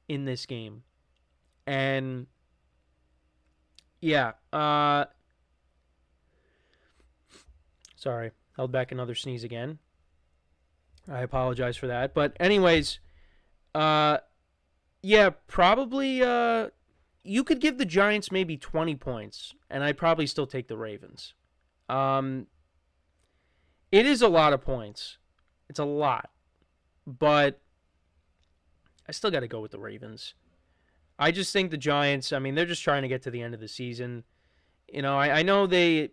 S1: in this game. And, yeah. Sorry. Held back another sneeze again. I apologize for that. But anyways, yeah, probably you could give the Giants maybe 20 points, and I'd probably still take the Ravens. It is a lot of points. It's a lot. But I still got to go with the Ravens. I just think the Giants, they're just trying to get to the end of the season. I know they,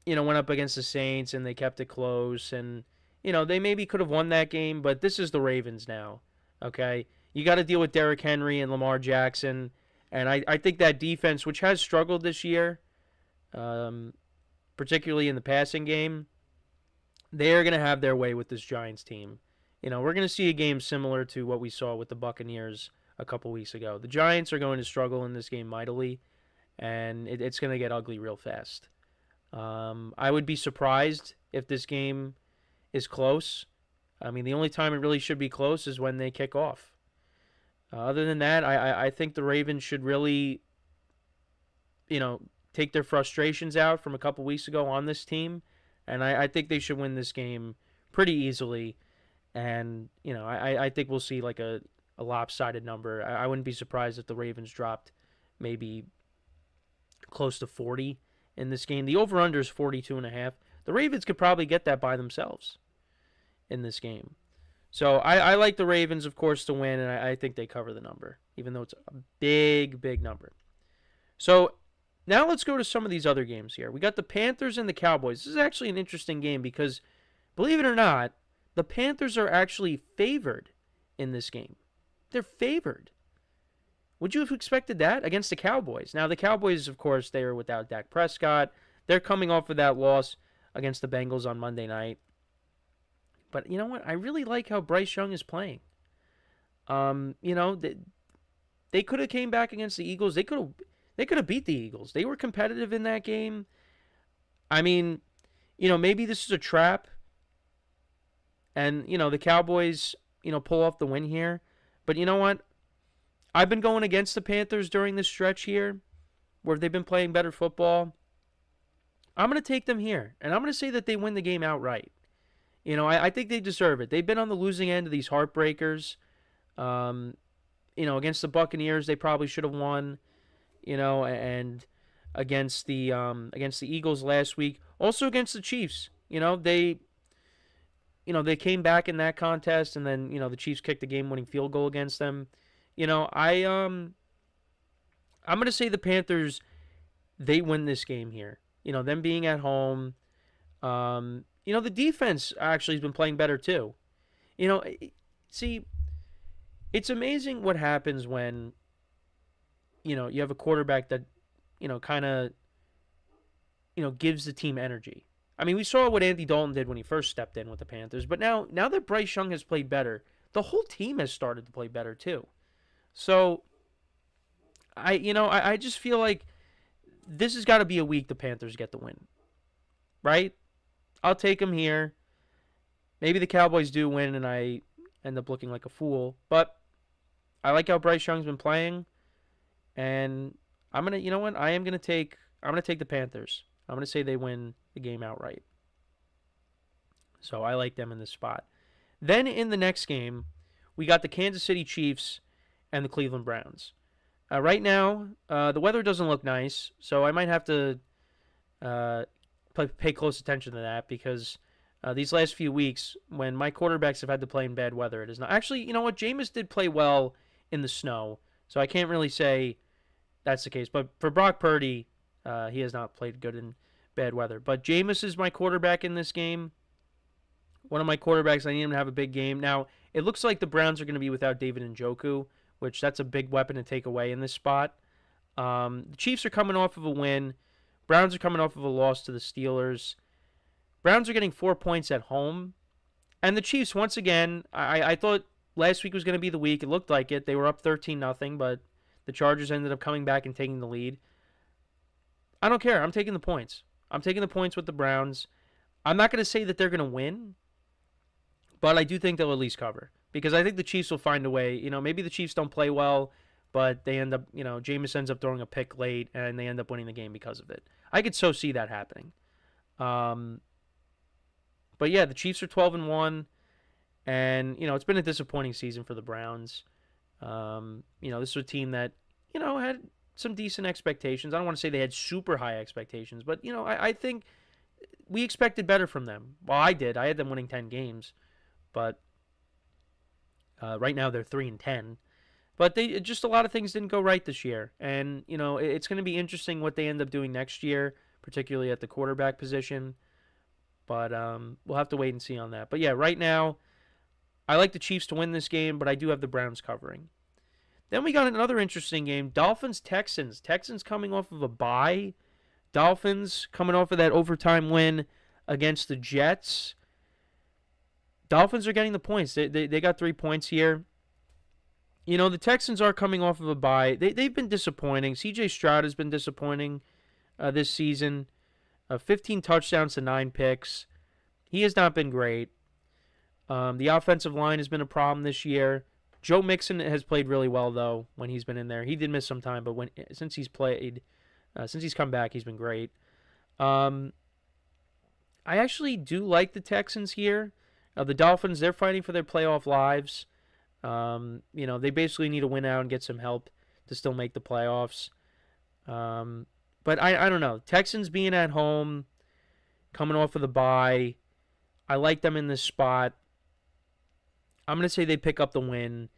S1: went up against the Saints and they kept it close. And, they maybe could have won that game, but this is the Ravens now, okay? You got to deal with Derrick Henry and Lamar Jackson. And I think that defense, which has struggled this year, particularly in the passing game, they're going to have their way with this Giants team. We're going to see a game similar to what we saw with the Buccaneers a couple weeks ago. The Giants are going to struggle in this game mightily, and it's going to get ugly real fast. I would be surprised if this game is close. I mean, the only time it really should be close is when they kick off. Other than that, I think the Ravens should really, take their frustrations out from a couple weeks ago on this team, and I think they should win this game pretty easily. And, I think we'll see like a lopsided number. I wouldn't be surprised if the Ravens dropped maybe close to 40 in this game. The over-under is 42.5. The Ravens could probably get that by themselves in this game. So I like the Ravens, of course, to win, and I think they cover the number, even though it's a big, big number. So now let's go to some of these other games here. We got the Panthers and the Cowboys. This is actually an interesting game because, believe it or not, the Panthers are actually favored in this game. They're favored. Would you have expected that against the Cowboys? Now, the Cowboys, of course, they are without Dak Prescott. They're coming off of that loss against the Bengals on Monday night. But you know what? I really like how Bryce Young is playing. They could have came back against the Eagles. They could have beat the Eagles. They were competitive in that game. I mean, maybe this is a trap. And, the Cowboys, pull off the win here. But you know what? I've been going against the Panthers during this stretch here where they've been playing better football. I'm going to take them here. And I'm going to say that they win the game outright. I think they deserve it. They've been on the losing end of these heartbreakers. Against the Buccaneers, they probably should have won. And against the Eagles last week, also against the Chiefs. They came back in that contest, and then the Chiefs kicked the game-winning field goal against them. I'm going to say the Panthers, they win this game here. Them being at home. The defense actually has been playing better too. See, it's amazing what happens when, you have a quarterback that, kind of, gives the team energy. I mean, we saw what Andy Dalton did when he first stepped in with the Panthers, but now that Bryce Young has played better, the whole team has started to play better too. So, I just feel like this has got to be a week the Panthers get the win, right? I'll take them here. Maybe the Cowboys do win and I end up looking like a fool. But I like how Bryce Young's been playing. And I'm going to, I'm going to take the Panthers. I'm going to say they win the game outright. So I like them in this spot. Then in the next game, we got the Kansas City Chiefs and the Cleveland Browns. Right now, the weather doesn't look nice. So I might have to pay close attention to that because these last few weeks, when my quarterbacks have had to play in bad weather, it is not. Actually, you know what? Jameis did play well in the snow, so I can't really say that's the case. But for Brock Purdy, he has not played good in bad weather. But Jameis is my quarterback in this game. One of my quarterbacks, I need him to have a big game. Now, it looks like the Browns are going to be without David Njoku, which that's a big weapon to take away in this spot. The Chiefs are coming off of a win. Browns are coming off of a loss to the Steelers. Browns are getting 4 points at home. And the Chiefs, once again, I thought last week was going to be the week. It looked like it. They were up 13-0, but the Chargers ended up coming back and taking the lead. I don't care. I'm taking the points. I'm taking the points with the Browns. I'm not going to say that they're going to win, but I do think they'll at least cover. Because I think the Chiefs will find a way. Maybe the Chiefs don't play well, but they end up, Jameis ends up throwing a pick late, and they end up winning the game because of it. I could so see that happening. But yeah, the Chiefs are 12-1, and it's been a disappointing season for the Browns. This was a team that had some decent expectations. I don't want to say they had super high expectations, but I think we expected better from them. Well, I did. I had them winning 10 games, but right now they're 3-10. But just a lot of things didn't go right this year. And, it's going to be interesting what they end up doing next year, particularly at the quarterback position. But we'll have to wait and see on that. But, yeah, right now, I like the Chiefs to win this game, but I do have the Browns covering. Then we got another interesting game, Dolphins-Texans. Texans coming off of a bye. Dolphins coming off of that overtime win against the Jets. Dolphins are getting the points. They got 3 points here. The Texans are coming off of a bye. They've been disappointing. C.J. Stroud has been disappointing this season. 15 touchdowns to 9 picks. He has not been great. The offensive line has been a problem this year. Joe Mixon has played really well, though, when he's been in there. He did miss some time, but since he's come back, he's been great. I actually do like the Texans here. The Dolphins, they're fighting for their playoff lives. They basically need to win out and get some help to still make the playoffs. But I don't know. Texans being at home, coming off of the bye, I like them in this spot. I'm going to say they pick up the win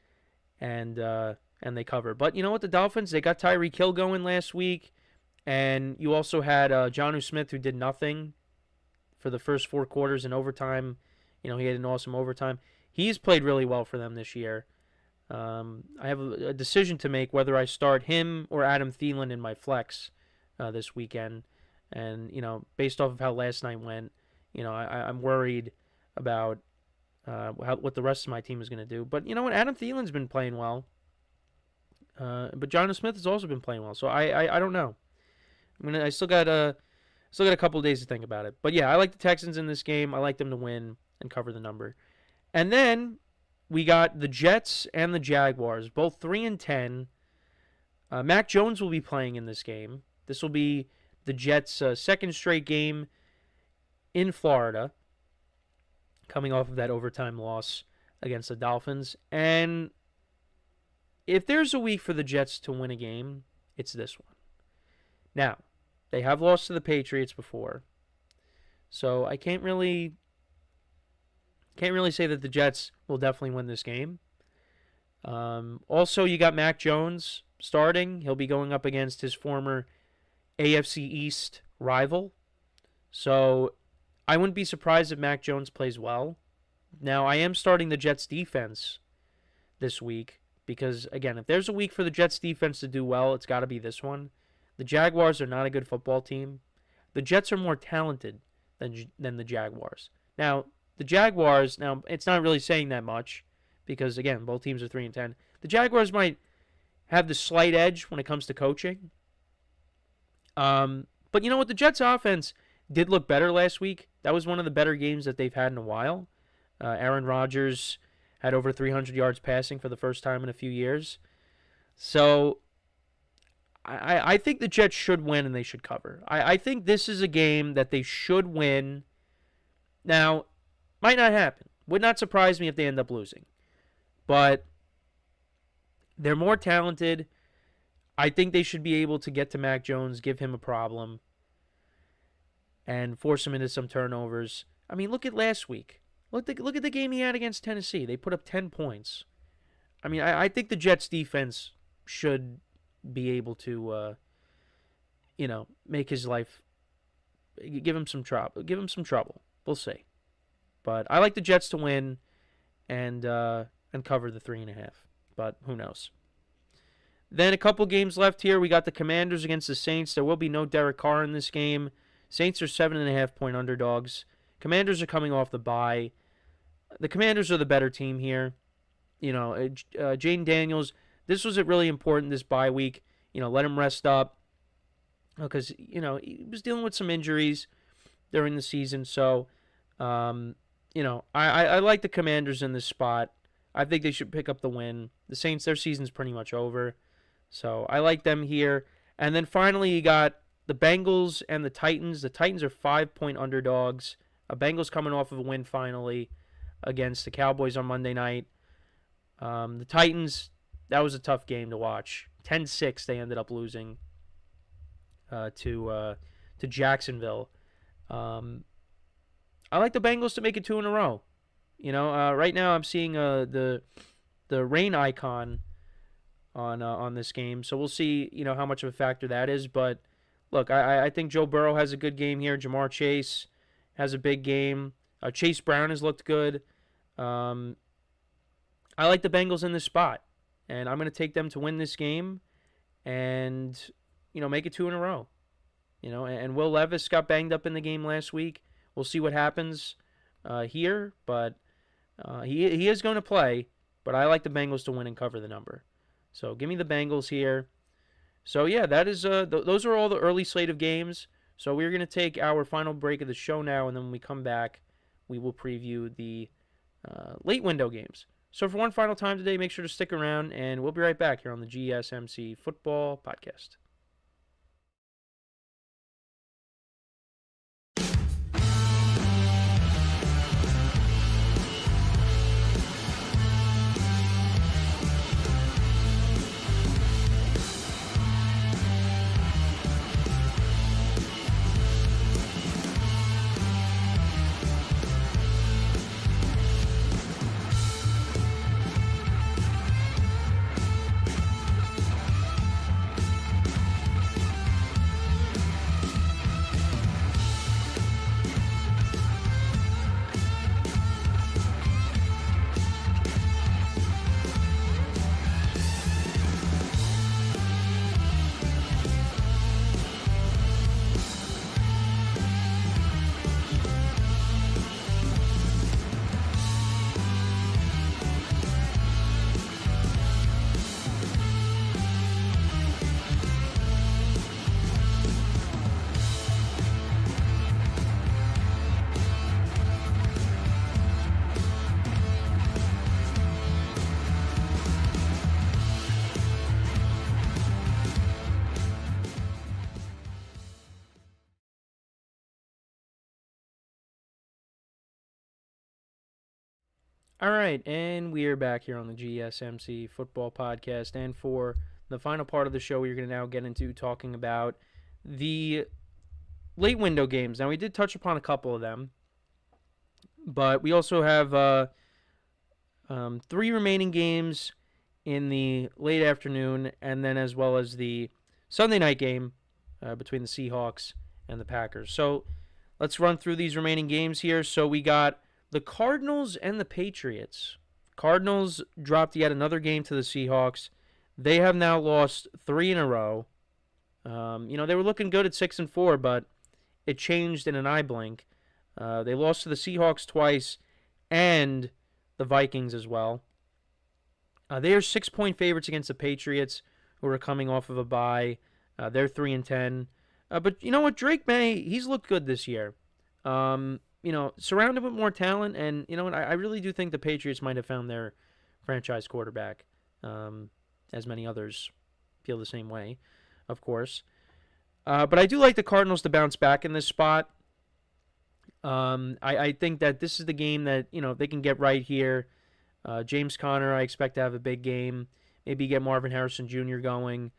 S1: and they cover. But you know what? The Dolphins, they got Tyreek Hill going last week. And you also had Jonnu Smith, who did nothing for the first 4 quarters in overtime. He had an awesome overtime. He's played really well for them this year. I have a decision to make whether I start him or Adam Thielen in my flex this weekend. And, based off of how last night went, I'm worried about what the rest of my team is going to do. But you know what? Adam Thielen's been playing well. But Jonnu Smith has also been playing well. So I don't know. I still got a couple of days to think about it. But yeah, I like the Texans in this game. I like them to win and cover the number. And then we got the Jets and the Jaguars, both 3-10. Mac Jones will be playing in this game. This will be the Jets' second straight game in Florida, coming off of that overtime loss against the Dolphins. And if there's a week for the Jets to win a game, it's this one. Now, they have lost to the Patriots before, so I can't really say that the Jets will definitely win this game. Also, you got Mac Jones starting. He'll be going up against his former AFC East rival. So I wouldn't be surprised if Mac Jones plays well. Now, I am starting the Jets defense this week because, again, if there's a week for the Jets defense to do well, it's got to be this one. The Jaguars are not a good football team. The Jets are more talented than the Jaguars. Now, the Jaguars, it's not really saying that much because, again, both teams are 3-10. The Jaguars might have the slight edge when it comes to coaching. But you know what? The Jets' offense did look better last week. That was one of the better games that they've had in a while. Aaron Rodgers had over 300 yards passing for the first time in a few years. So I think the Jets should win and they should cover. I think this is a game that they should win. Now, might not happen. Would not surprise me if they end up losing. But they're more talented. I think they should be able to get to Mac Jones, give him a problem, and force him into some turnovers. I mean, look at last week. Look at the game he had against Tennessee. They put up 10 points. I mean, I think the Jets defense should be able to, make his life, give him some trouble. We'll see. But I like the Jets to win and cover the 3.5. But who knows? Then a couple games left here. We got the Commanders against the Saints. There will be no Derek Carr in this game. Saints are 7.5-point underdogs. Commanders are coming off the bye. The Commanders are the better team here. Jaden Daniels, this was really important this bye week. Let him rest up because, he was dealing with some injuries during the season. So, I like the Commanders in this spot. I think they should pick up the win. The Saints, their season's pretty much over. So I like them here. And then finally you got the Bengals and the Titans. The Titans are 5-point underdogs. Bengals coming off of a win finally against the Cowboys on Monday night. The Titans, that was a tough game to watch. 10-6 they ended up losing to Jacksonville. I like the Bengals to make it 2 in a row. Right now I'm seeing the rain icon on this game, so we'll see how much of a factor that is. But look, I think Joe Burrow has a good game here. Jamar Chase has a big game. Chase Brown has looked good. I like the Bengals in this spot, and I'm going to take them to win this game and make it 2 in a row. And Will Levis got banged up in the game last week. We'll see what happens here, but he is going to play. But I like the Bengals to win and cover the number. So give me the Bengals here. So yeah, that is those are all the early slate of games So we're going to take our final break of the show now, and then when we come back, we will preview the late window games. So for one final time today, make sure to stick around, and we'll be right back here on the GSMC Football Podcast. All right, and we are back here on the GSMC Football Podcast, and for the final part of the show, we're going to now get into talking about the late window games. Now, we did touch upon a couple of them, but we also have 3 remaining games in the late afternoon, and then as well as the Sunday night game between the Seahawks and the Packers. So let's run through these remaining games here. So we got the Cardinals and the Patriots. Cardinals dropped yet another game to the Seahawks. They have now lost 3 in a row. They were looking good at 6-4, but it changed in an eye blink. They lost to the Seahawks twice and the Vikings as well. They are 6-point favorites against the Patriots, who are coming off of a bye. They're 3-10. But you know what? Drake May, he's looked good this year. Surrounded with more talent, and you know what? I really do think the Patriots might have found their franchise quarterback, as many others feel the same way, of course. But I do like the Cardinals to bounce back in this spot. I think that this is the game that, they can get right here. James Conner, I expect to have a big game. Maybe get Marvin Harrison Jr. going.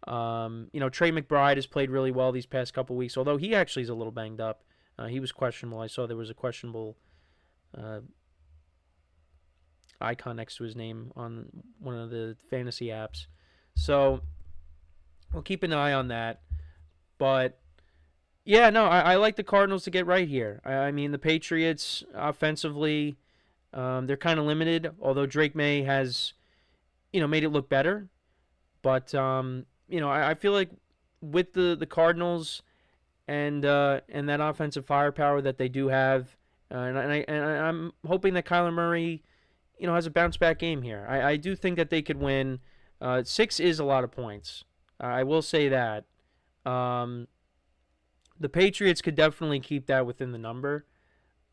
S1: Trey McBride has played really well these past couple weeks, although he actually is a little banged up. He was questionable. I saw there was a questionable icon next to his name on one of the fantasy apps. So we'll keep an eye on that. But, yeah, no, I like the Cardinals to get right here. I mean, the Patriots offensively, they're kind of limited, although Drake May has, made it look better. But, I feel like with the Cardinals and that offensive firepower that they do have, and I'm hoping that Kyler Murray, has a bounce back game here. I do think that they could win. 6 is a lot of points. I will say that. The Patriots could definitely keep that within the number.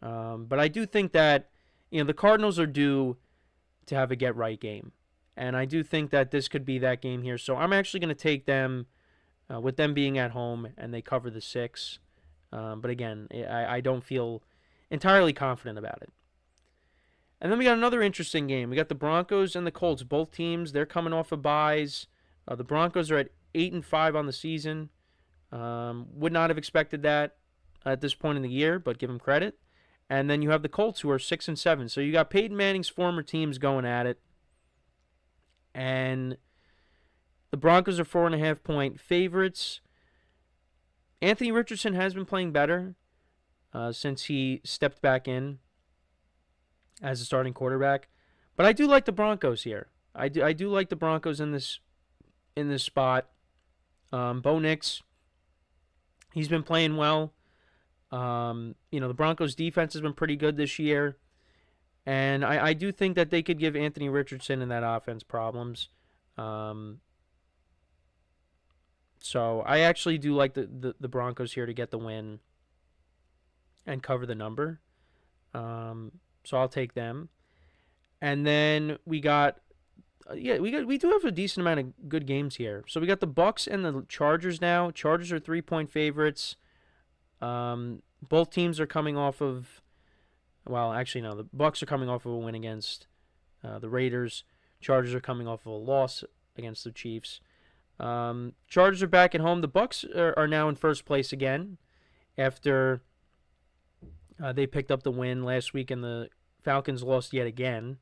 S1: But I do think that, the Cardinals are due to have a get-right game. And I do think that this could be that game here. So I'm actually going to take them with them being at home, and they cover the 6. But again, I don't feel entirely confident about it. And then we got another interesting game. We got the Broncos and the Colts. Both teams, they're coming off of byes. The Broncos are at 8-5 on the season. Would not have expected that at this point in the year, but give them credit. And then you have the Colts, who are 6-7. So you got Peyton Manning's former teams going at it. And the Broncos are 4.5-point favorites. Anthony Richardson has been playing better since he stepped back in as a starting quarterback. But I do like the Broncos here. I do like the Broncos in this spot. Bo Nix, he's been playing well. The Broncos defense has been pretty good this year. And I do think that they could give Anthony Richardson and that offense problems. So So I actually do like the Broncos here to get the win and cover the number. So I'll take them. And then we got we do have a decent amount of good games here. So we got the Bucks and the Chargers now. Chargers are 3-point favorites. Both teams are coming off of, well, actually no, the Bucks are coming off of a win against the Raiders. Chargers are coming off of a loss against the Chiefs. Chargers are back at home. The Bucks are now in first place again after they picked up the win last week and the Falcons lost yet again.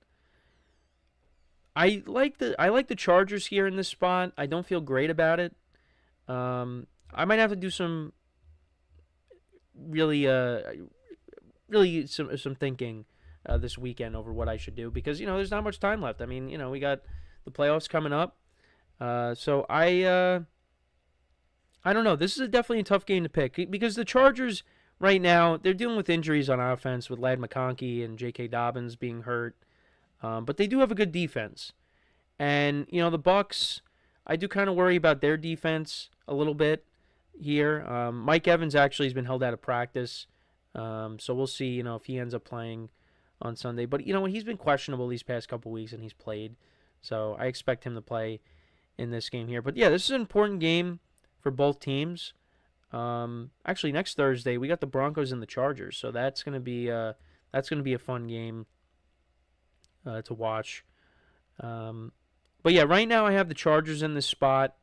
S1: I like the Chargers here in this spot. I don't feel great about it. I might have to do some really some thinking this weekend over what I should do because there's not much time left. I mean, we got the playoffs coming up. So I don't know. This is definitely a tough game to pick because the Chargers right now, they're dealing with injuries on offense with Ladd McConkey and J.K. Dobbins being hurt. But they do have a good defense. And, the Bucks, I do kind of worry about their defense a little bit here. Mike Evans actually has been held out of practice. So we'll see, if he ends up playing on Sunday. But, he's been questionable these past couple weeks and he's played. So I expect him to play in this game here. But, yeah, this is an important game for both teams. Actually, next Thursday, we got the Broncos and the Chargers. So that's going to be a fun game to watch. But yeah, right now I have the Chargers in this spot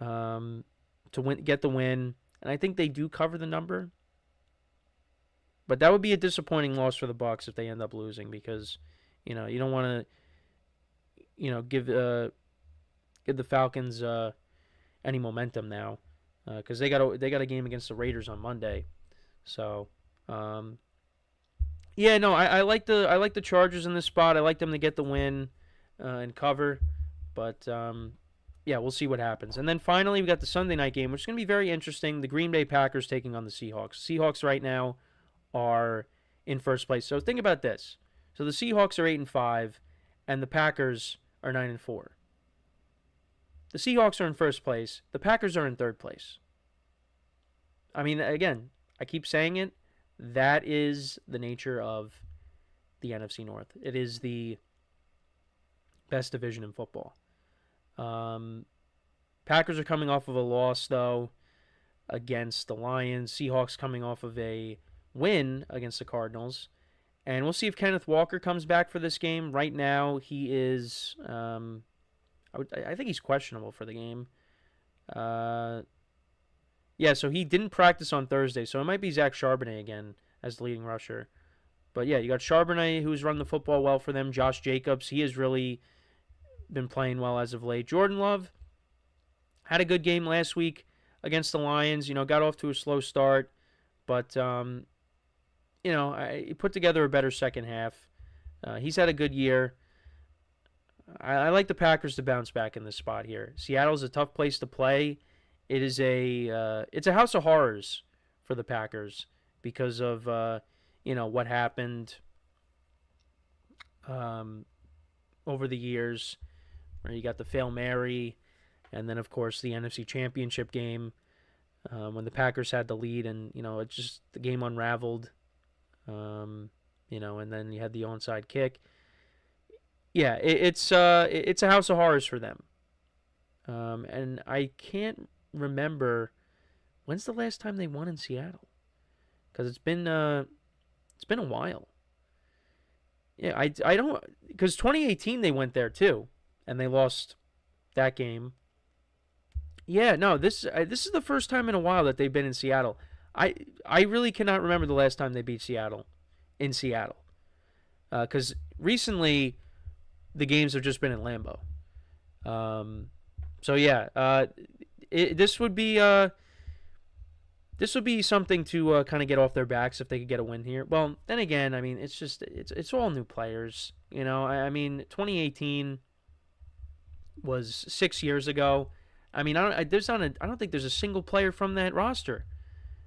S1: to get the win, and I think they do cover the number. But that would be a disappointing loss for the Bucks if they end up losing because you don't want to give the Falcons any momentum now because they got a game against the Raiders on Monday. So. Yeah, no, I like the Chargers in this spot. I like them to get the win and cover, but yeah, we'll see what happens. And then finally, we got the Sunday night game, which is going to be very interesting. The Green Bay Packers taking on the Seahawks. Seahawks right now are in first place. So think about this. So the Seahawks are 8-5, and the Packers are 9-4. The Seahawks are in first place. The Packers are in third place. I mean, again, I keep saying it. That is the nature of the NFC North. It is the best division in football. Packers are coming off of a loss, though, against the Lions. Seahawks coming off of a win against the Cardinals. And we'll see if Kenneth Walker comes back for this game. Right now, he is... I think he's questionable for the game. Yeah, so he didn't practice on Thursday, so it might be Zach Charbonnet again as the leading rusher. But yeah, you got Charbonnet, who's run the football well for them. Josh Jacobs, he has really been playing well as of late. Jordan Love had a good game last week against the Lions. Got off to a slow start, but he put together a better second half. He's had a good year. I like the Packers to bounce back in this spot here. Seattle's a tough place to play. It is it's a house of horrors for the Packers because of what happened over the years, where you got the Hail Mary, and then of course the NFC Championship game when the Packers had the lead, and it just the game unraveled, and then you had the onside kick. Yeah, it's a house of horrors for them, and I can't remember when's the last time they won in Seattle, because it's been a while. Yeah, I don't, because 2018 they went there too, and they lost that game. Yeah, no, this is the first time in a while that they've been in Seattle. I really cannot remember the last time they beat Seattle in Seattle, because recently the games have just been in Lambeau. So yeah, this would be something to kind of get off their backs if they could get a win here. Well, then again, I mean, it's all new players. I mean, 2018 was 6 years ago. I mean, I don't think there's a single player from that roster,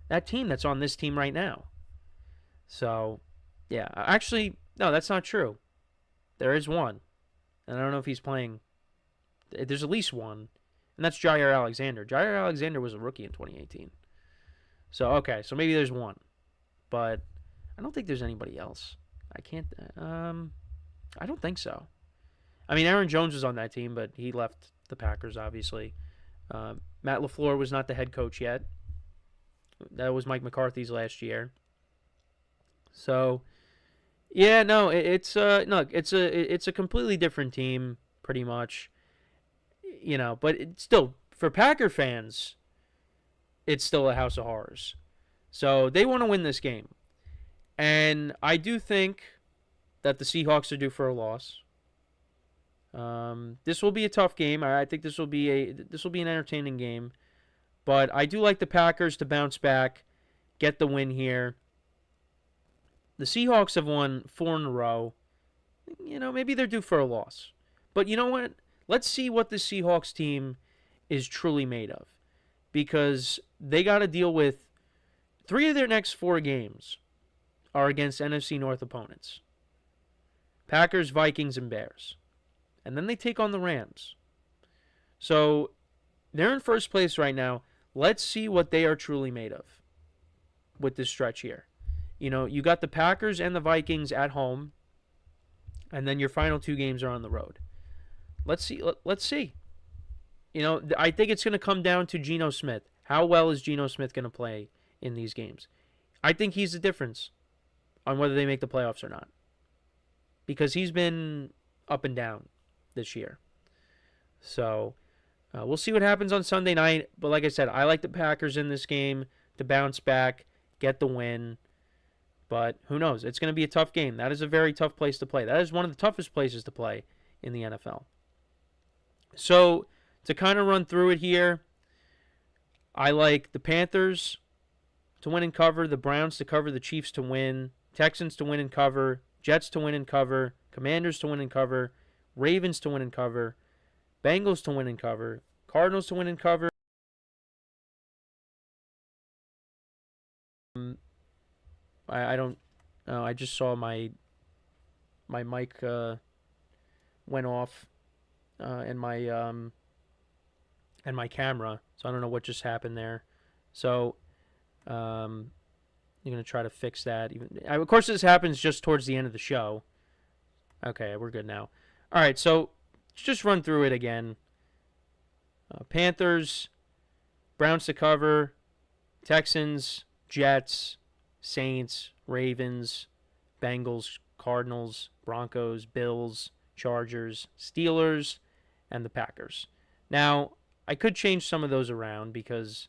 S1: that team that's on this team right now. So, yeah, actually, no, that's not true. There is one, and I don't know if he's playing. There's at least one, and that's Jair Alexander. Jair Alexander was a rookie in 2018. So, okay, so maybe there's one. But I don't think there's anybody else. I don't think so. I mean, Aaron Jones was on that team, but he left the Packers, obviously. Matt LaFleur was not the head coach yet. That was Mike McCarthy's last year. So, yeah, no, it's a completely different team, pretty much. You know, but it's still, for Packer fans, it's still a house of horrors. So they want to win this game. And I do think that the Seahawks are due for a loss. This will be a tough game. I think this will be an entertaining game. But I do like the Packers to bounce back, get the win here. The Seahawks have won 4 in a row. You know, maybe they're due for a loss. But you know what? Let's see what the Seahawks team is truly made of. Because they got to deal with 3 of their next 4 games are against NFC North opponents. Packers, Vikings, and Bears. And then they take on the Rams. So they're in first place right now. Let's see what they are truly made of with this stretch here. You know, you got the Packers and the Vikings at home, and then your final 2 games are on the road. Let's see. Let's see. You know, I think it's going to come down to Geno Smith. How well is Geno Smith going to play in these games? I think he's the difference on whether they make the playoffs or not. Because he's been up and down this year. So, we'll see what happens on Sunday night. But like I said, I like the Packers in this game to bounce back, get the win. But who knows? It's going to be a tough game. That is a very tough place to play. That is one of the toughest places to play in the NFL. So, to kind of run through it here, I like the Panthers to win and cover, the Browns to cover, the Chiefs to win, Texans to win and cover, Jets to win and cover, Commanders to win and cover, Ravens to win and cover, Bengals to win and cover, Cardinals to win and cover. I don't. I just saw my mic went off, and my camera. So I don't know what just happened there. So, I'm gonna try to fix that. Of course, this happens just towards the end of the show. Okay, we're good now. All right, so just run through it again. Panthers, Browns to cover, Texans, Jets, Saints, Ravens, Bengals, Cardinals, Broncos, Bills, Chargers, Steelers, and the Packers. Now, I could change some of those around because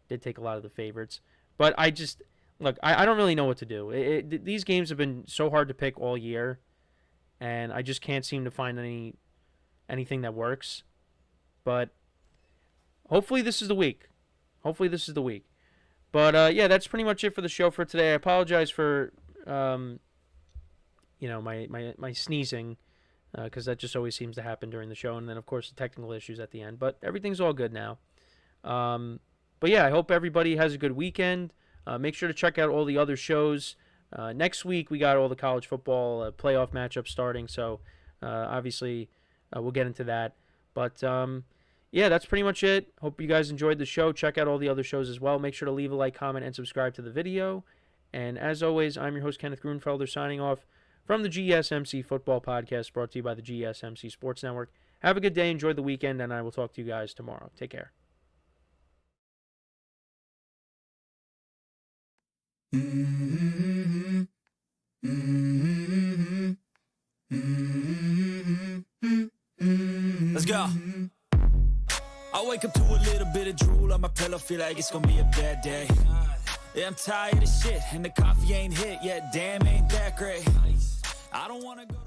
S1: I did take a lot of the favorites. But I just, look, I don't really know what to do. These games have been so hard to pick all year, and I just can't seem to find anything that works. But hopefully this is the week. But, yeah, that's pretty much it for the show for today. I apologize for, my sneezing, because that just always seems to happen during the show. And then, of course, the technical issues at the end. But everything's all good now. But, yeah, I hope everybody has a good weekend. Make sure to check out all the other shows. Next week, we got all the college football playoff matchups starting. So, obviously, we'll get into that. But, yeah, that's pretty much it. Hope you guys enjoyed the show. Check out all the other shows as well. Make sure to leave a like, comment, and subscribe to the video. And as always, I'm your host, Kenneth Grunfelder, signing off from the GSMC Football Podcast, brought to you by the GSMC Sports Network. Have a good day. Enjoy the weekend, and I will talk to you guys tomorrow. Take care.
S3: Let's go. I wake up to a little bit of drool on my pillow, feel like it's gonna be a bad day. Yeah, I'm tired of shit, and the coffee ain't hit yet, damn, ain't that great. I don't wanna go to